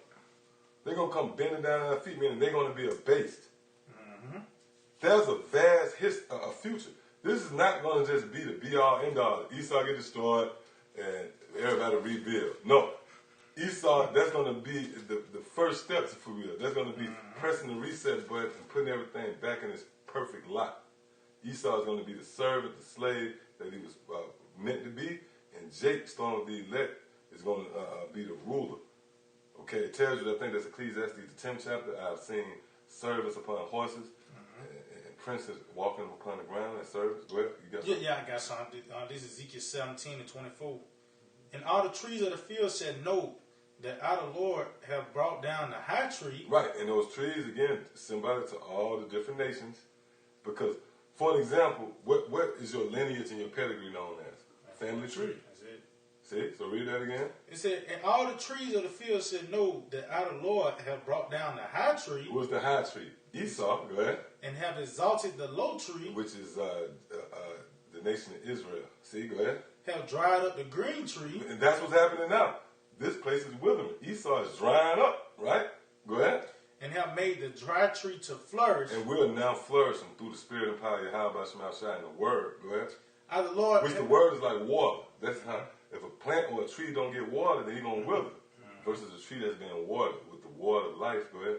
They're going to come bending down at our feet, meaning they're going to be abased. There's a vast future. This is not going to just be the be-all, end-all. Esau get destroyed and everybody rebuild. No. Esau, that's going to be the first steps, for real. That's going to be pressing the reset button and putting everything back in its perfect lot. Esau is going to be the servant, the slave that he was meant to be. And Jake, son of the elect, is going to be the ruler. Okay, it tells you, I think that's Ecclesiastes, the 10th chapter. I've seen servants upon horses. Princes walking upon the ground and service. Go ahead. You got something? Yeah, I got something. This is Ezekiel 17 and 24. And all the trees of the field shall know that I, the Lord, have brought down the high tree. Right, and those trees, again, symbolic to all the different nations. Because, for an example, what is your lineage and your pedigree known as? Family tree. That's it. See? So read that again. It said, and all the trees of the field shall know that I, the Lord, have brought down the high tree. Who was the high tree? Esau. Go ahead. And have exalted the low tree. Which is the nation of Israel. See? Go ahead. have dried up the green tree. And that's what's happening now. This place is withering. Esau is drying up, right? Go ahead. And have made the dry tree to flourish. And we're now flourishing through the spirit and power of Yahweh Shema Shai in the word. Go ahead. The Lord, which the word is like water. That's how, if a plant or a tree don't get water, then he's going to wither. Versus a tree that's being watered with the water of life. Go ahead.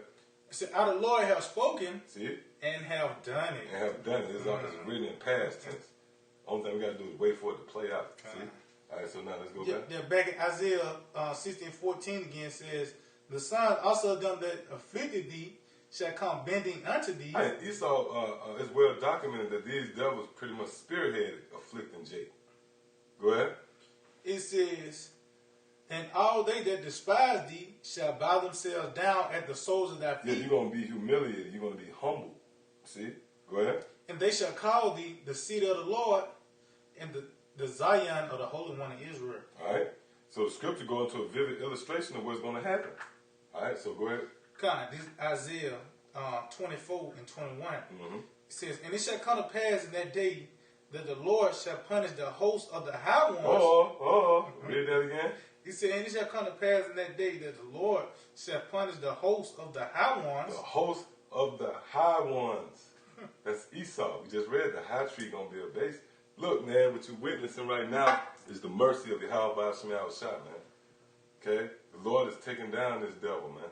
It said, the Lord have spoken. See it? And have done it. And have done it. It's written in past tense. Only thing we got to do is wait for it to play out. See? All right, so now let's go back. Yeah, back in Isaiah 16:14 again says, the son also of them that afflicted thee shall come bending unto thee. Hey, Esau, it's well documented that these devils pretty much spearheaded afflicting Jacob. Go ahead. It says, and all they that despise thee shall bow themselves down at the soles of thy feet. Yeah, you're going to be humiliated. You're going to be humbled. See? Go ahead. And they shall call thee the seed of the Lord and the Zion of the Holy One of Israel. All right. So the scripture goes into a vivid illustration of what's going to happen. All right, so go ahead. This is Isaiah 24 and 21. It says, and it shall come to pass in that day that the Lord shall punish the host of the high ones. Read that again. He said, and it shall come to pass in that day that the Lord shall punish the host of the high ones. The host of the high ones. That's Esau. We just read the high tree going to be a base. Look, man, what you're witnessing right now is the mercy of Yahweh Shema Shai, man. Okay? The Lord is taking down this devil, man.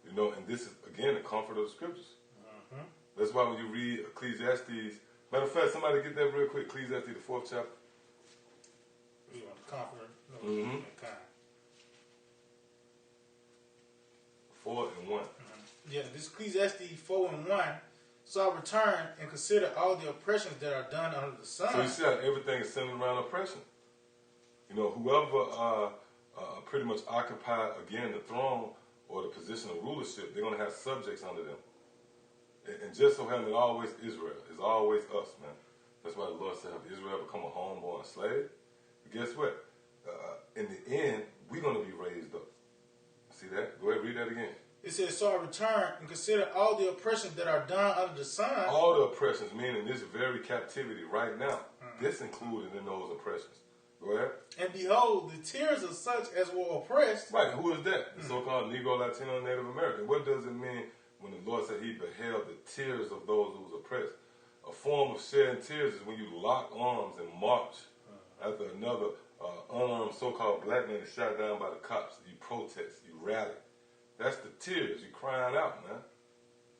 You know, and this is, again, the comfort of the scriptures. That's why when you read Ecclesiastes, matter of fact, somebody get that real quick, Ecclesiastes, the 4th chapter. You want the comfort? Mm-hmm. 4 and 1. Yeah, this Ecclesiastes 4 and 1. So I return and consider all the oppressions that are done under the sun. So you see how everything is centered around oppression. You know, whoever pretty much occupy, again, the throne or the position of rulership, they're going to have subjects under them. And just so happens, always Israel. It's always us, man. That's why the Lord said, have Israel become a homeborn slave? But guess what? In the end, we're going to be raised up. See that? Go ahead, read that again. It says, so I return and consider all the oppressions that are done under the sun. All the oppressions, meaning this very captivity right now. This included in those oppressions. Go ahead. And behold, the tears of such as were oppressed. Right, who is that? The so-called Negro, Latino, and Native American. What does it mean when the Lord said he beheld the tears of those who was oppressed? A form of shedding tears is when you lock arms and march after another unarmed so-called black man is shot down by the cops. You protest, you rally. That's the tears. You crying out, man.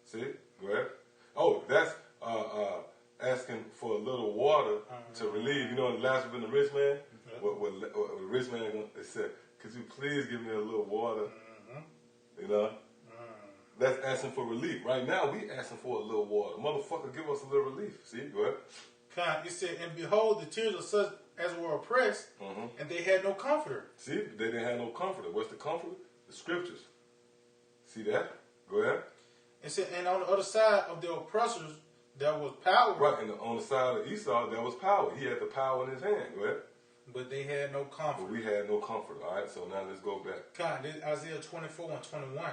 See? Go ahead. Oh, that's asking for a little water to relieve. You know, in Lazarus and the rich man, what the rich man they said, could you please give me a little water? You know? That's asking for relief. Right now, we asking for a little water. Motherfucker, give us a little relief. See? Go ahead. It said, and behold, the tears of such as were oppressed, and they had no comforter. See? They didn't have no comforter. What's the comforter? The scriptures. See that? Go ahead. It said, and on the other side of the oppressors, there was power. Right, and on the side of Esau, there was power. He had the power in his hand. Go ahead. But they had no comfort. But we had no comfort. All right, so now let's go back. This Isaiah 24 and 21.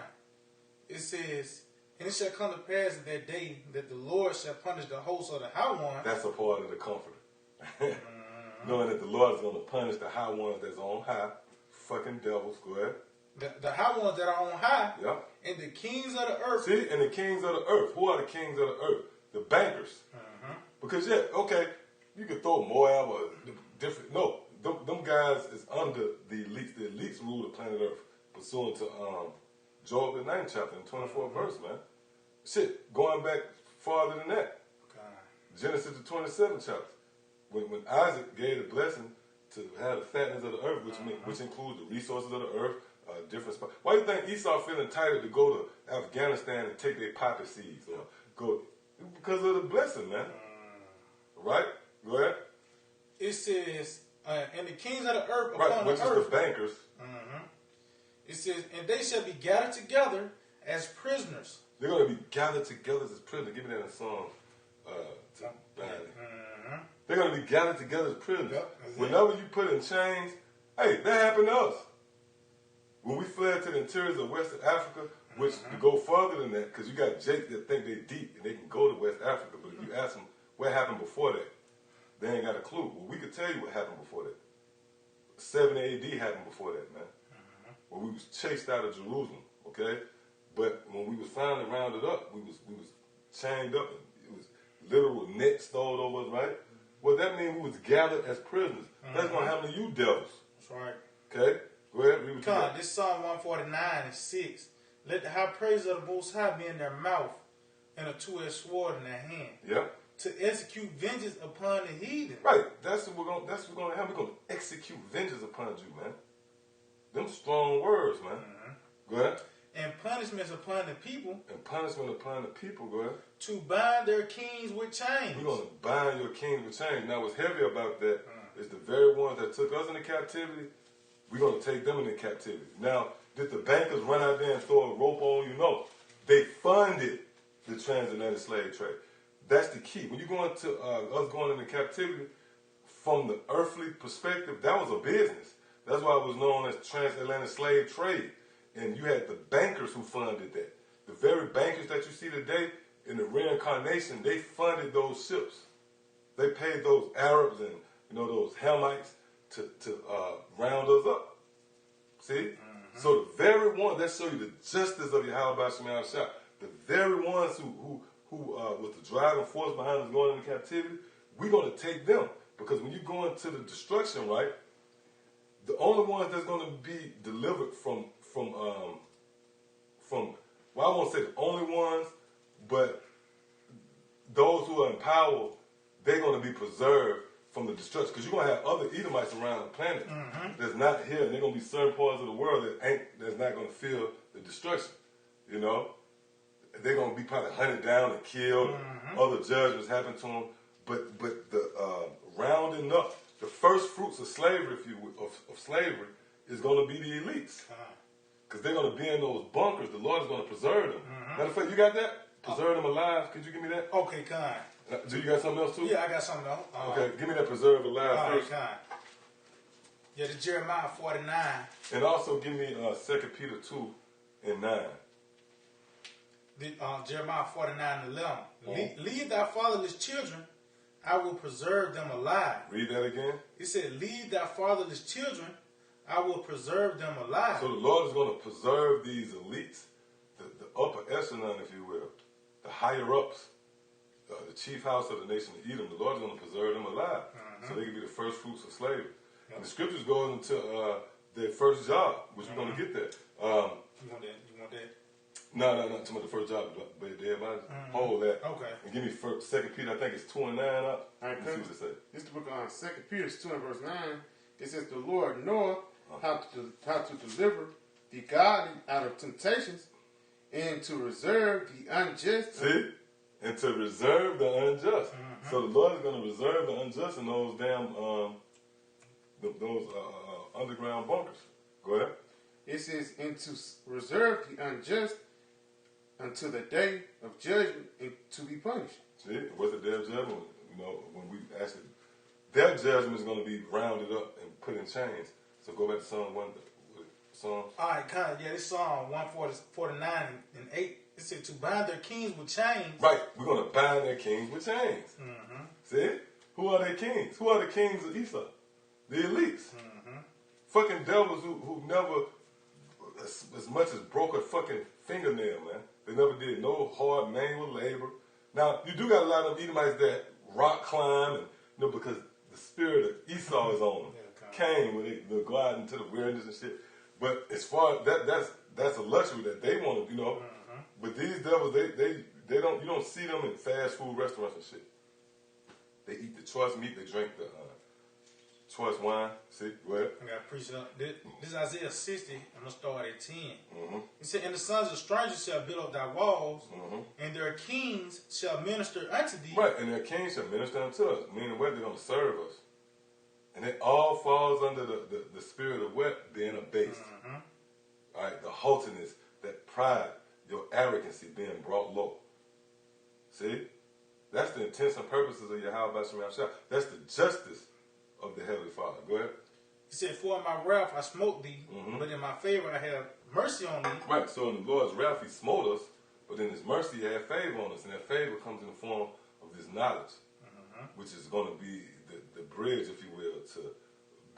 It says, and it shall come to pass in that day that the Lord shall punish the host of the high ones. That's a part of the comforter. Knowing that the Lord is going to punish the high ones that's on high. Fucking devils. Go ahead. The high ones that are on high. Yeah. And the kings of the earth. See, and the kings of the earth. Who are the kings of the earth? The bankers. Because, yeah, okay, you could throw Moab or different. No, them guys is under the elites. The elites rule the planet Earth pursuant to Job the 9th chapter and 24th verse, man. Shit, going back farther than that. Genesis the 27th chapter. When Isaac gave the blessing to have the fatness of the earth, which includes the resources of the earth, different spots. Why do you think Esau feel entitled to go to Afghanistan and take their poppy seeds or go? Because of the blessing, man. Right? Go ahead. It says, and the kings of the earth upon right, which the earth. Is the bankers. It says, and they shall be gathered together as prisoners. They're going to be gathered together as prisoners. Give me that in a song. They're going to be gathered together as prisoners. Yep, whenever you put in chains, hey, that happened to us. When we fled to the interiors of West Africa, which to go further than that, because you got Jakes that think they're deep and they can go to West Africa, but if you ask them what happened before that, they ain't got a clue. Well, we could tell you what happened before that. 70 AD happened before that, man. When we was chased out of Jerusalem, okay? But when we was finally rounded up, we was chained up, and it was literal nets stowed over us, right? Well, that means we was gathered as prisoners. That's going to happen to you devils. That's right. Okay? Go ahead, read what you Come got. on, this Psalm 149 and 6. Let the high praise of the Most High be in their mouth and a two-edged sword in their hand. Yeah. To execute vengeance upon the heathen. Right. That's what we're gonna have. We're gonna execute vengeance upon you, man. Them strong words, man. Go ahead. And punishments upon the people. And punishment upon the people, go ahead. To bind their kings with chains. We're gonna bind your kings with chains. Now what's heavy about that is the very ones that took us into captivity, we're gonna take them into captivity. Now, did the bankers run out there and throw a rope on you? No. They funded the transatlantic slave trade. That's the key. When you go into us going into captivity, from the earthly perspective, that was a business. That's why it was known as transatlantic slave trade. And you had the bankers who funded that. The very bankers that you see today in the reincarnation, they funded those ships. They paid those Arabs and those Hamites to round us up. See? So the very ones that show you the justice of Yahweh Shema Shah, the very ones who was the driving force behind us going into captivity, we're going to take them. Because when you go into the destruction, right, the only ones that's going to be delivered from well, I won't say the only ones, but those who are in power, they're going to be preserved from the destruction. Because you're going to have other Edomites around the planet that's not here, and they're going to be certain parts of the world that's not going to feel the destruction. You know? They're going to be probably hunted down and killed. Other judgments happen to them. But the rounding up, the first fruits of slavery, if you of slavery, is going to be the elites. Because they're going to be in those bunkers. The Lord is going to preserve them. Matter of fact, you got that? Preserve them alive. Could you give me that? Okay, kind. Do you got something else too? Yeah, I got something else. Okay, give me that preserve alive first. Kind. Yeah, the Jeremiah 49. And also give me 2 Peter 2 and 9. Jeremiah 49 and 11. Leave thy fatherless children, I will preserve them alive. Read that again. He said, leave thy fatherless children, I will preserve them alive. So the Lord is going to preserve these elites, the upper echelon, if you will, the higher ups, the chief house of the nation of Edom. The Lord is going to preserve them alive, so they can be the first fruits of slavery. And the scriptures go into their first job, which we're going to get there. You want that? No, talking about the first job, but everybody hold that. Okay. And give me 2 Peter, I think it's 2 and 9 up. All right, Let's see what it say. This is the book on 2 Peter 2 and verse 9. It says, the Lord knoweth how to deliver the godly out of temptations and to reserve the unjust. See? And to reserve the unjust. So the Lord is going to reserve the unjust in those damn, those underground bunkers. Go ahead. It says, and to reserve the unjust until the day of judgment and to be punished. See? What's the day of judgment? When we actually, their judgment is going to be rounded up and put in chains. So go back to Psalm 1. Psalm. All right, kind of. Yeah, this Psalm 149 and 8. It said to bind their kings with chains. Right. We're going to bind their kings with chains. See? Who are their kings? Who are the kings of Esau? The elites. Fucking devils who never as much as broke a fucking fingernail, man. They never did no hard manual labor. Now, you do got a lot of Edomites that rock climb, and because the spirit of Esau is on them. Cain, when they go out into the wilderness and shit. But as far as that's a luxury that they want to, But these devils, they don't, you don't see them in fast food restaurants and shit. They eat the choice meat, they drink the choice wine. See, go ahead. I got to preach it up. This is Isaiah 60. I'm going to start at 10. He said, and the sons of strangers shall build up thy walls, and their kings shall minister unto thee. Right, and their kings shall minister unto us, meaning what? They're going to serve us. And it all falls under the spirit of what? Being abased. All right, the haughtiness, that pride, your arrogancy being brought low. See? That's the intents and purposes of Yahweh Shema Shah. That's the justice of the Heavenly Father. Go ahead. He said, for in my wrath I smote thee, but in my favor I have mercy on thee. Right, so in the Lord's wrath he smote us, but in his mercy he had favor on us. And that favor comes in the form of this knowledge, which is going to be the bridge, if you will, to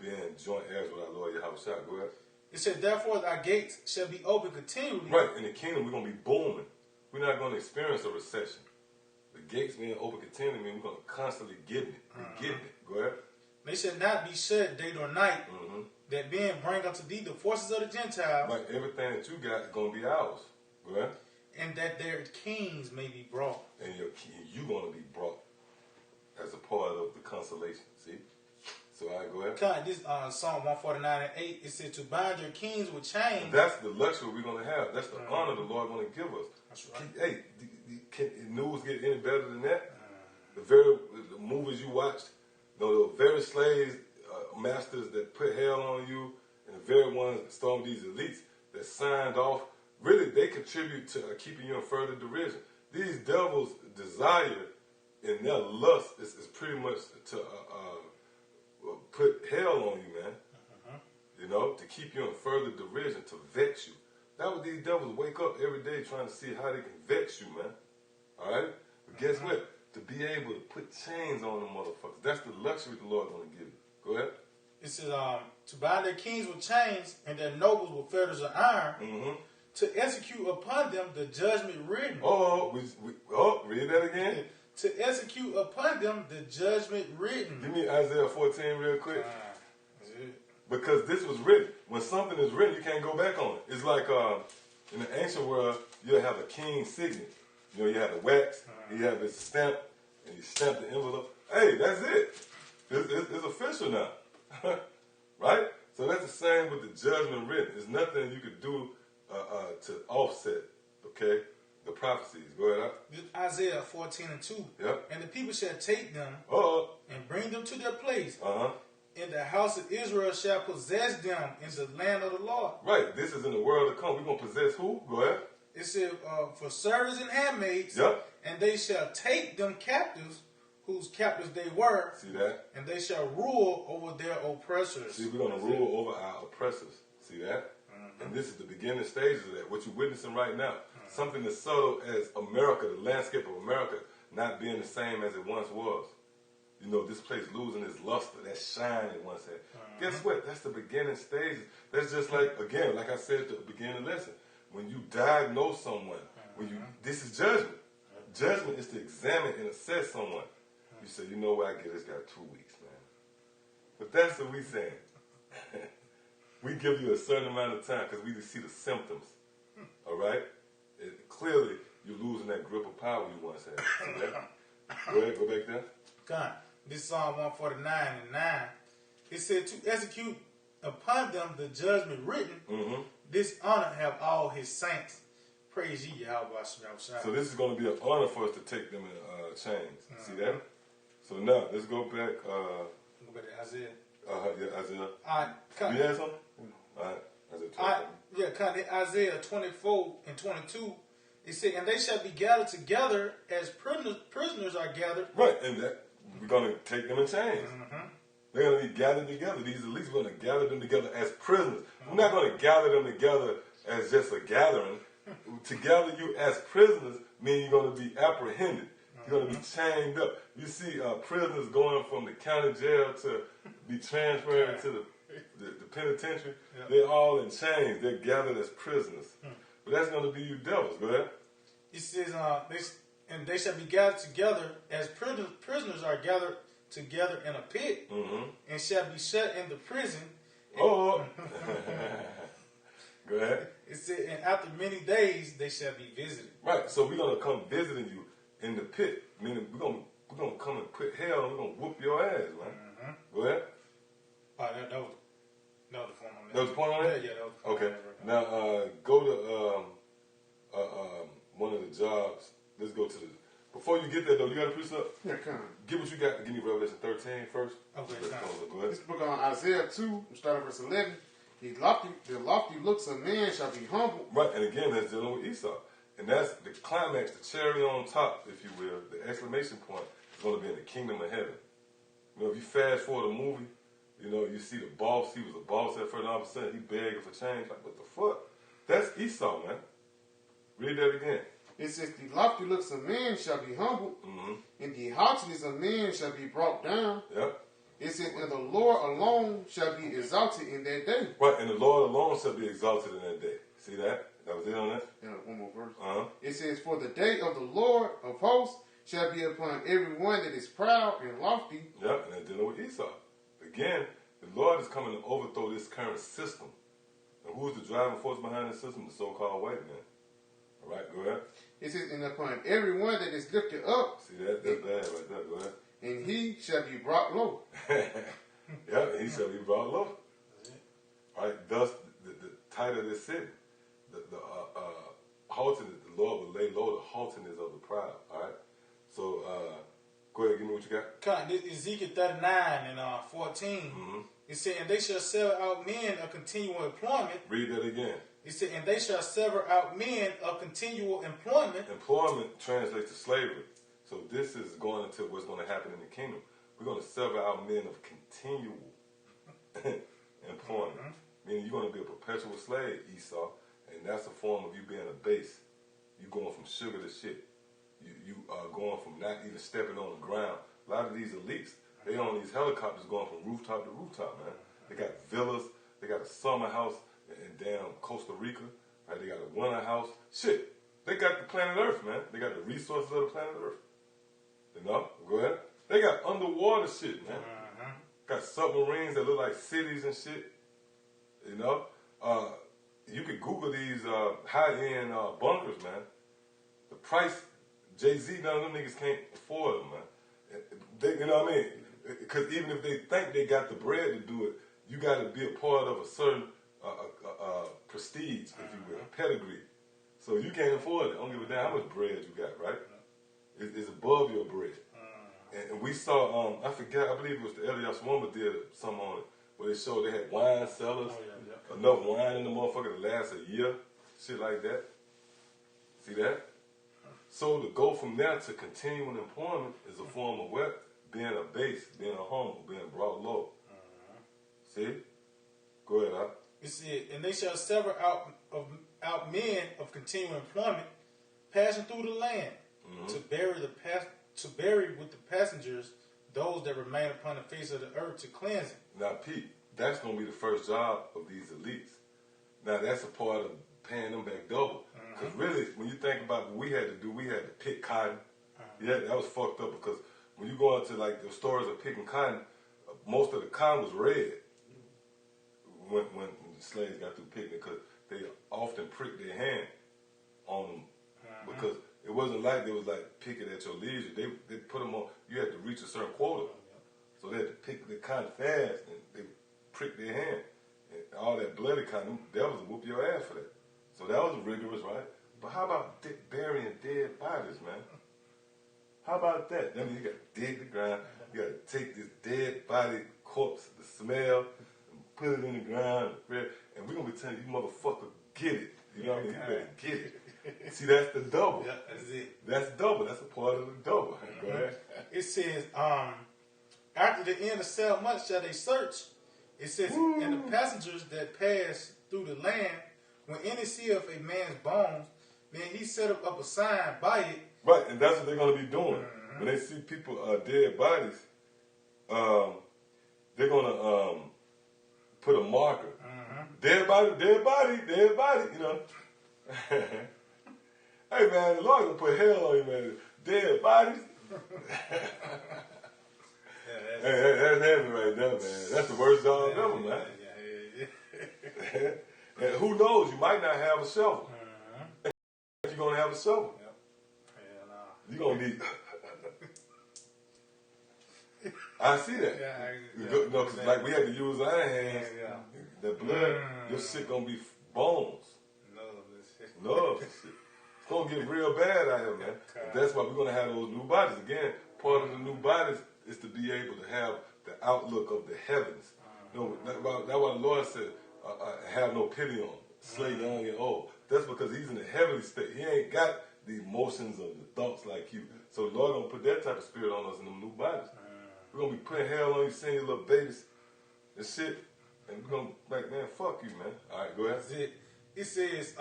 being joint heirs with our Lord Yahweh Shah. Go ahead. It said, therefore thy gates shall be open continually. Right, in the kingdom we're going to be booming. We're not going to experience a recession. The gates being open continually mean we're going to constantly getting it. We're getting it. Go ahead. They shall not be shut day nor night, that being bring unto thee the forces of the Gentiles. Like everything that you got is going to be ours. Go ahead. And that their kings may be brought. And you're going to be brought as a part of the consolation. See? So I go ahead. This Psalm 149 and 8, it said to bind your kings with chains. And that's the luxury we're going to have. That's the honor the Lord going to give us. That's right. Hey, can news get any better than that? The movies you watched, the very slaves, masters that put hell on you, and the very ones that stormed these elites that signed off, really they contribute to keeping you in further derision. These devils' desire and their lust is pretty much to put hell on you, man. To keep you in further derision, to vex you. That's what these devils wake up every day trying to see how they can vex you, man. All right? But guess what? To be able to put chains on them motherfuckers. That's the luxury the Lord's going to give you. Go ahead. It says, to bind their kings with chains and their nobles with fetters of iron, to execute upon them the judgment written. Read that again. To execute upon them the judgment written. Give me Isaiah 14 real quick. Because this was written. When something is written, you can't go back on it. It's like in the ancient world, you'll have a king's signet. You have the wax, you have his stamp, and you stamp the envelope. Hey, that's it. It's official now. Right? So that's the same with the judgment written. There's nothing you could do to offset, okay, the prophecies. Go ahead. Isaiah 14 and 2. Yep. And the people shall take them and bring them to their place. And the house of Israel shall possess them in the land of the Lord. Right. This is in the world to come. We're going to possess who? Go ahead. It said, for servants and handmaids. Yep. And they shall take them captives, whose captives they were. See that? And they shall rule over their oppressors. See, we're going to rule over our oppressors. See that? And this is the beginning stages of that. What you're witnessing right now. Something as subtle as America, the landscape of America, not being the same as it once was. This place losing its luster, that shine it once had. Guess what? That's the beginning stages. That's just like, again, like I said at the beginning of the lesson, when you diagnose someone, this is judgment. Judgment is to examine and assess someone. You say, you know what, I get this guy 2 weeks, man. But that's what we saying. We give you a certain amount of time because we see the symptoms. All right? Clearly, you're losing that grip of power you once had. See that? Go ahead, go back there. God. This Psalm 149 and 9. It said to execute upon them the judgment written. This honor have all his saints. Praise ye Yahweh. So this is going to be an honor for us to take them in chains. See that? So now, let's go back. Go back to Isaiah. Isaiah. All right. You had something? All right. Isaiah 12. Isaiah 24 and 22. It said, and they shall be gathered together as prisoners are gathered. Right, and that we're going to take them in chains. They're going to be gathered together. These elites, we're going to gather them together as prisoners. We're not going to gather them together as just a gathering. To gather you as prisoners means you're going to be apprehended. You're going to be chained up. You see prisoners going from the county jail to be transferred to the penitentiary. They're all in chains. They're gathered as prisoners. But that's going to be you devils. Go ahead. It says, and they shall be gathered together as prisoners are gathered together in a pit, and shall be shut in the prison. Go ahead. It said, and after many days they shall be visited. Right. So we're going to come visiting you in the pit. Meaning we're going to come and put hell and we're going to whoop your ass, man. Go ahead. That was the point on that. That was the point on that? Yeah, that was the point. Okay. Now, go to one of the jobs. Let's go to the... Before you get there, though, you got a precept? Yeah, come on. Give what you got. Give me Revelation 13 first. Okay, go ahead. This book on Isaiah 2, starting verse 11. The lofty looks of man shall be humble. Right, and again, that's dealing with Esau. And that's the climax, the cherry on top, if you will, the exclamation point is going to be in the kingdom of heaven. If you fast forward a movie, you see the boss, he was a boss at first, and all of a sudden he begging for change. Like, what the fuck? That's Esau, man. Read that again. It says, the lofty looks of men shall be humbled, and the haughtiness of men shall be brought down. Yep. It says, and the Lord alone shall be exalted in that day. Right, and the Lord alone shall be exalted in that day. See that? That was it on that? Yeah, one more verse. Uh-huh. It says, for the day of the Lord of hosts shall be upon every one that is proud and lofty. Yep, and they're dealing with Esau. Again, the Lord is coming to overthrow this current system. And who's the driving force behind the system? The so-called white man. All right, go ahead. It says, and upon every one that is lifted up. See that? That's bad right there. Go ahead. And he shall be brought low. Yeah, he shall be brought low. All right, thus the title of this city, the haughtiness, the Lord will lay low the haughtiness of the proud. All right, so go ahead, give me what you got. Ezekiel 39 and 14. It said, and they shall sever out men of continual employment. Read that again. It said, and they shall sever out men of continual employment. Employment translates to slavery. So this is going into what's going to happen in the kingdom. We're going to sever out men of continual employment. Meaning you're going to be a perpetual slave, Esau, and that's a form of you being a base. You're going from sugar to shit. You are going from not even stepping on the ground. A lot of these elites, they own these helicopters going from rooftop to rooftop, man. They got villas. They got a summer house in damn Costa Rica. Right? They got a winter house. Shit. They got the planet Earth, man. They got the resources of the planet Earth. You know? Go ahead. They got underwater shit, man. Got submarines that look like cities and shit. You know? You could Google these high-end bunkers, man. The price, Jay-Z, none of them niggas can't afford them, man. They, you know what I mean? Because even if they think they got the bread to do it, you got to be a part of a certain prestige, if you will, pedigree. So you can't afford it. I don't give a damn how much bread you got, right? It's above your bread. And we saw, I forget, I believe it was the Elias Swimmer did something on it, where they showed they had wine cellars, enough wine in the motherfucker to last a year, shit like that. See that? So to go from there to continuing employment is a form of what? Being a base, being a humble, being brought low. See? Go ahead, Al. You see it, and they shall sever out men of continual employment, passing through the land, to bury with the passengers those that remain upon the face of the earth to cleanse it. Now, Pete, that's going to be the first job of these elites. Now, that's a part of paying them back double. Because really, when you think about what we had to do, we had to pick cotton. Yeah, that was fucked up because when you go into like the stores of picking cotton, most of the cotton was red when the slaves got through picking it because they often pricked their hand on them because it wasn't like they was like picking at your leisure. They put them on, you had to reach a certain quota. So they had to pick the cotton fast and they pricked their hand. And all that bloody cotton, them devils would whoop your ass for that. So that was rigorous, right? But how about burying dead bodies, man? How about that? I mean, you got to dig the ground. You got to take this dead body corpse, the smell, and put it in the ground. And we're going to be telling you, motherfucker, get it. You know what I mean? You better get it. See, that's the double. Yeah, that's it. That's double. That's a part of the double. Go ahead. It says, after the end of 7 months shall they search. It says, and the passengers that pass through the land, when any see of a man's bones, then he set up a sign by it. Right, and that's what they're going to be doing. When they see people, dead bodies, they're going to put a marker. Dead body, dead body, dead body, you know. Hey, man, the Lord going to put hell on you, man. Dead bodies. Hey, that's heavy right there, man. That's the worst job ever, man. And who knows? You might not have a shovel. You're going to have a shovel. You're going to need... I see that. No, because like we had to use our hands. The blood, your shit going to be bones. No, shit. It's going to get real bad out here, man. That's why we're going to have those new bodies. Again, part of the new bodies is to be able to have the outlook of the heavens. No, that's why the Lord said, have no pity on him, slay young and old. That's because he's in a heavenly state. He ain't got the emotions of the thoughts like you. So the Lord going to put that type of spirit on us in them new bodies. We're going to be putting hell on you, seeing your little babies and shit. And we're going to be like, man, fuck you, man. All right, go ahead. It says,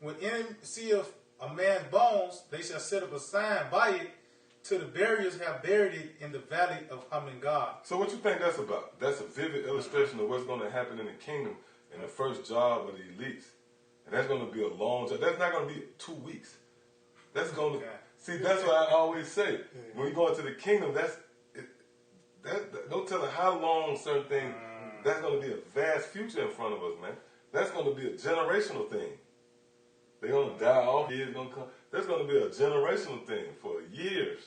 when any see of a man's bones, they shall set up a sign by it, till the burials have buried it in the valley of humming God. So what you think that's about? That's a vivid illustration of what's going to happen in the kingdom in the first job of the elites. And that's going to be a long job. That's not going to be 2 weeks. That's going to... See, that's what I always say. When we go into the kingdom, don't tell us how long certain things... That's going to be a vast future in front of us, man. That's going to be a generational thing. They're going to die off. Kids going to come. That's going to be a generational thing for years.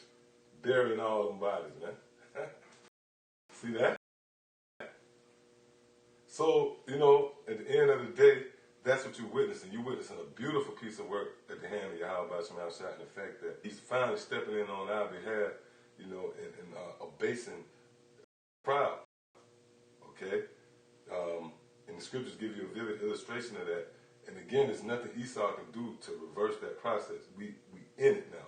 Burying all them bodies, man. See that? So, you know, at the end of the day, that's what you're witnessing. You're witnessing a beautiful piece of work at the hand of Yahweh Basham Al-Shah, and the fact that he's finally stepping in on our behalf, you know, and abasing proud. Okay? And the scriptures give you a vivid illustration of that. And again, there's nothing Esau can do to reverse that process. We in it now.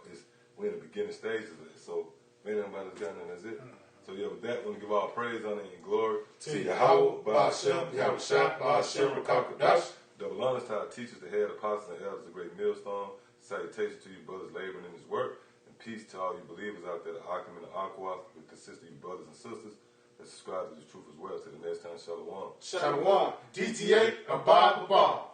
We're in the beginning stages of it. So, man, everybody's got it, that's it. So, yeah, with that, we're going to give all praise, honor, and glory to Yahweh, Ba'ashem, Yahweh Shah, Ba'ashem, Rakakadash. Double honors to our teachers, the head apostles, and elders, the great millstone. Salutations to you brothers laboring in his work. And peace to all you believers out there, the Akim and the Aqua, who consist of you brothers and sisters that subscribe to the truth as well. To the next time, Shalom. Shalom. DTA, Abba, Abba.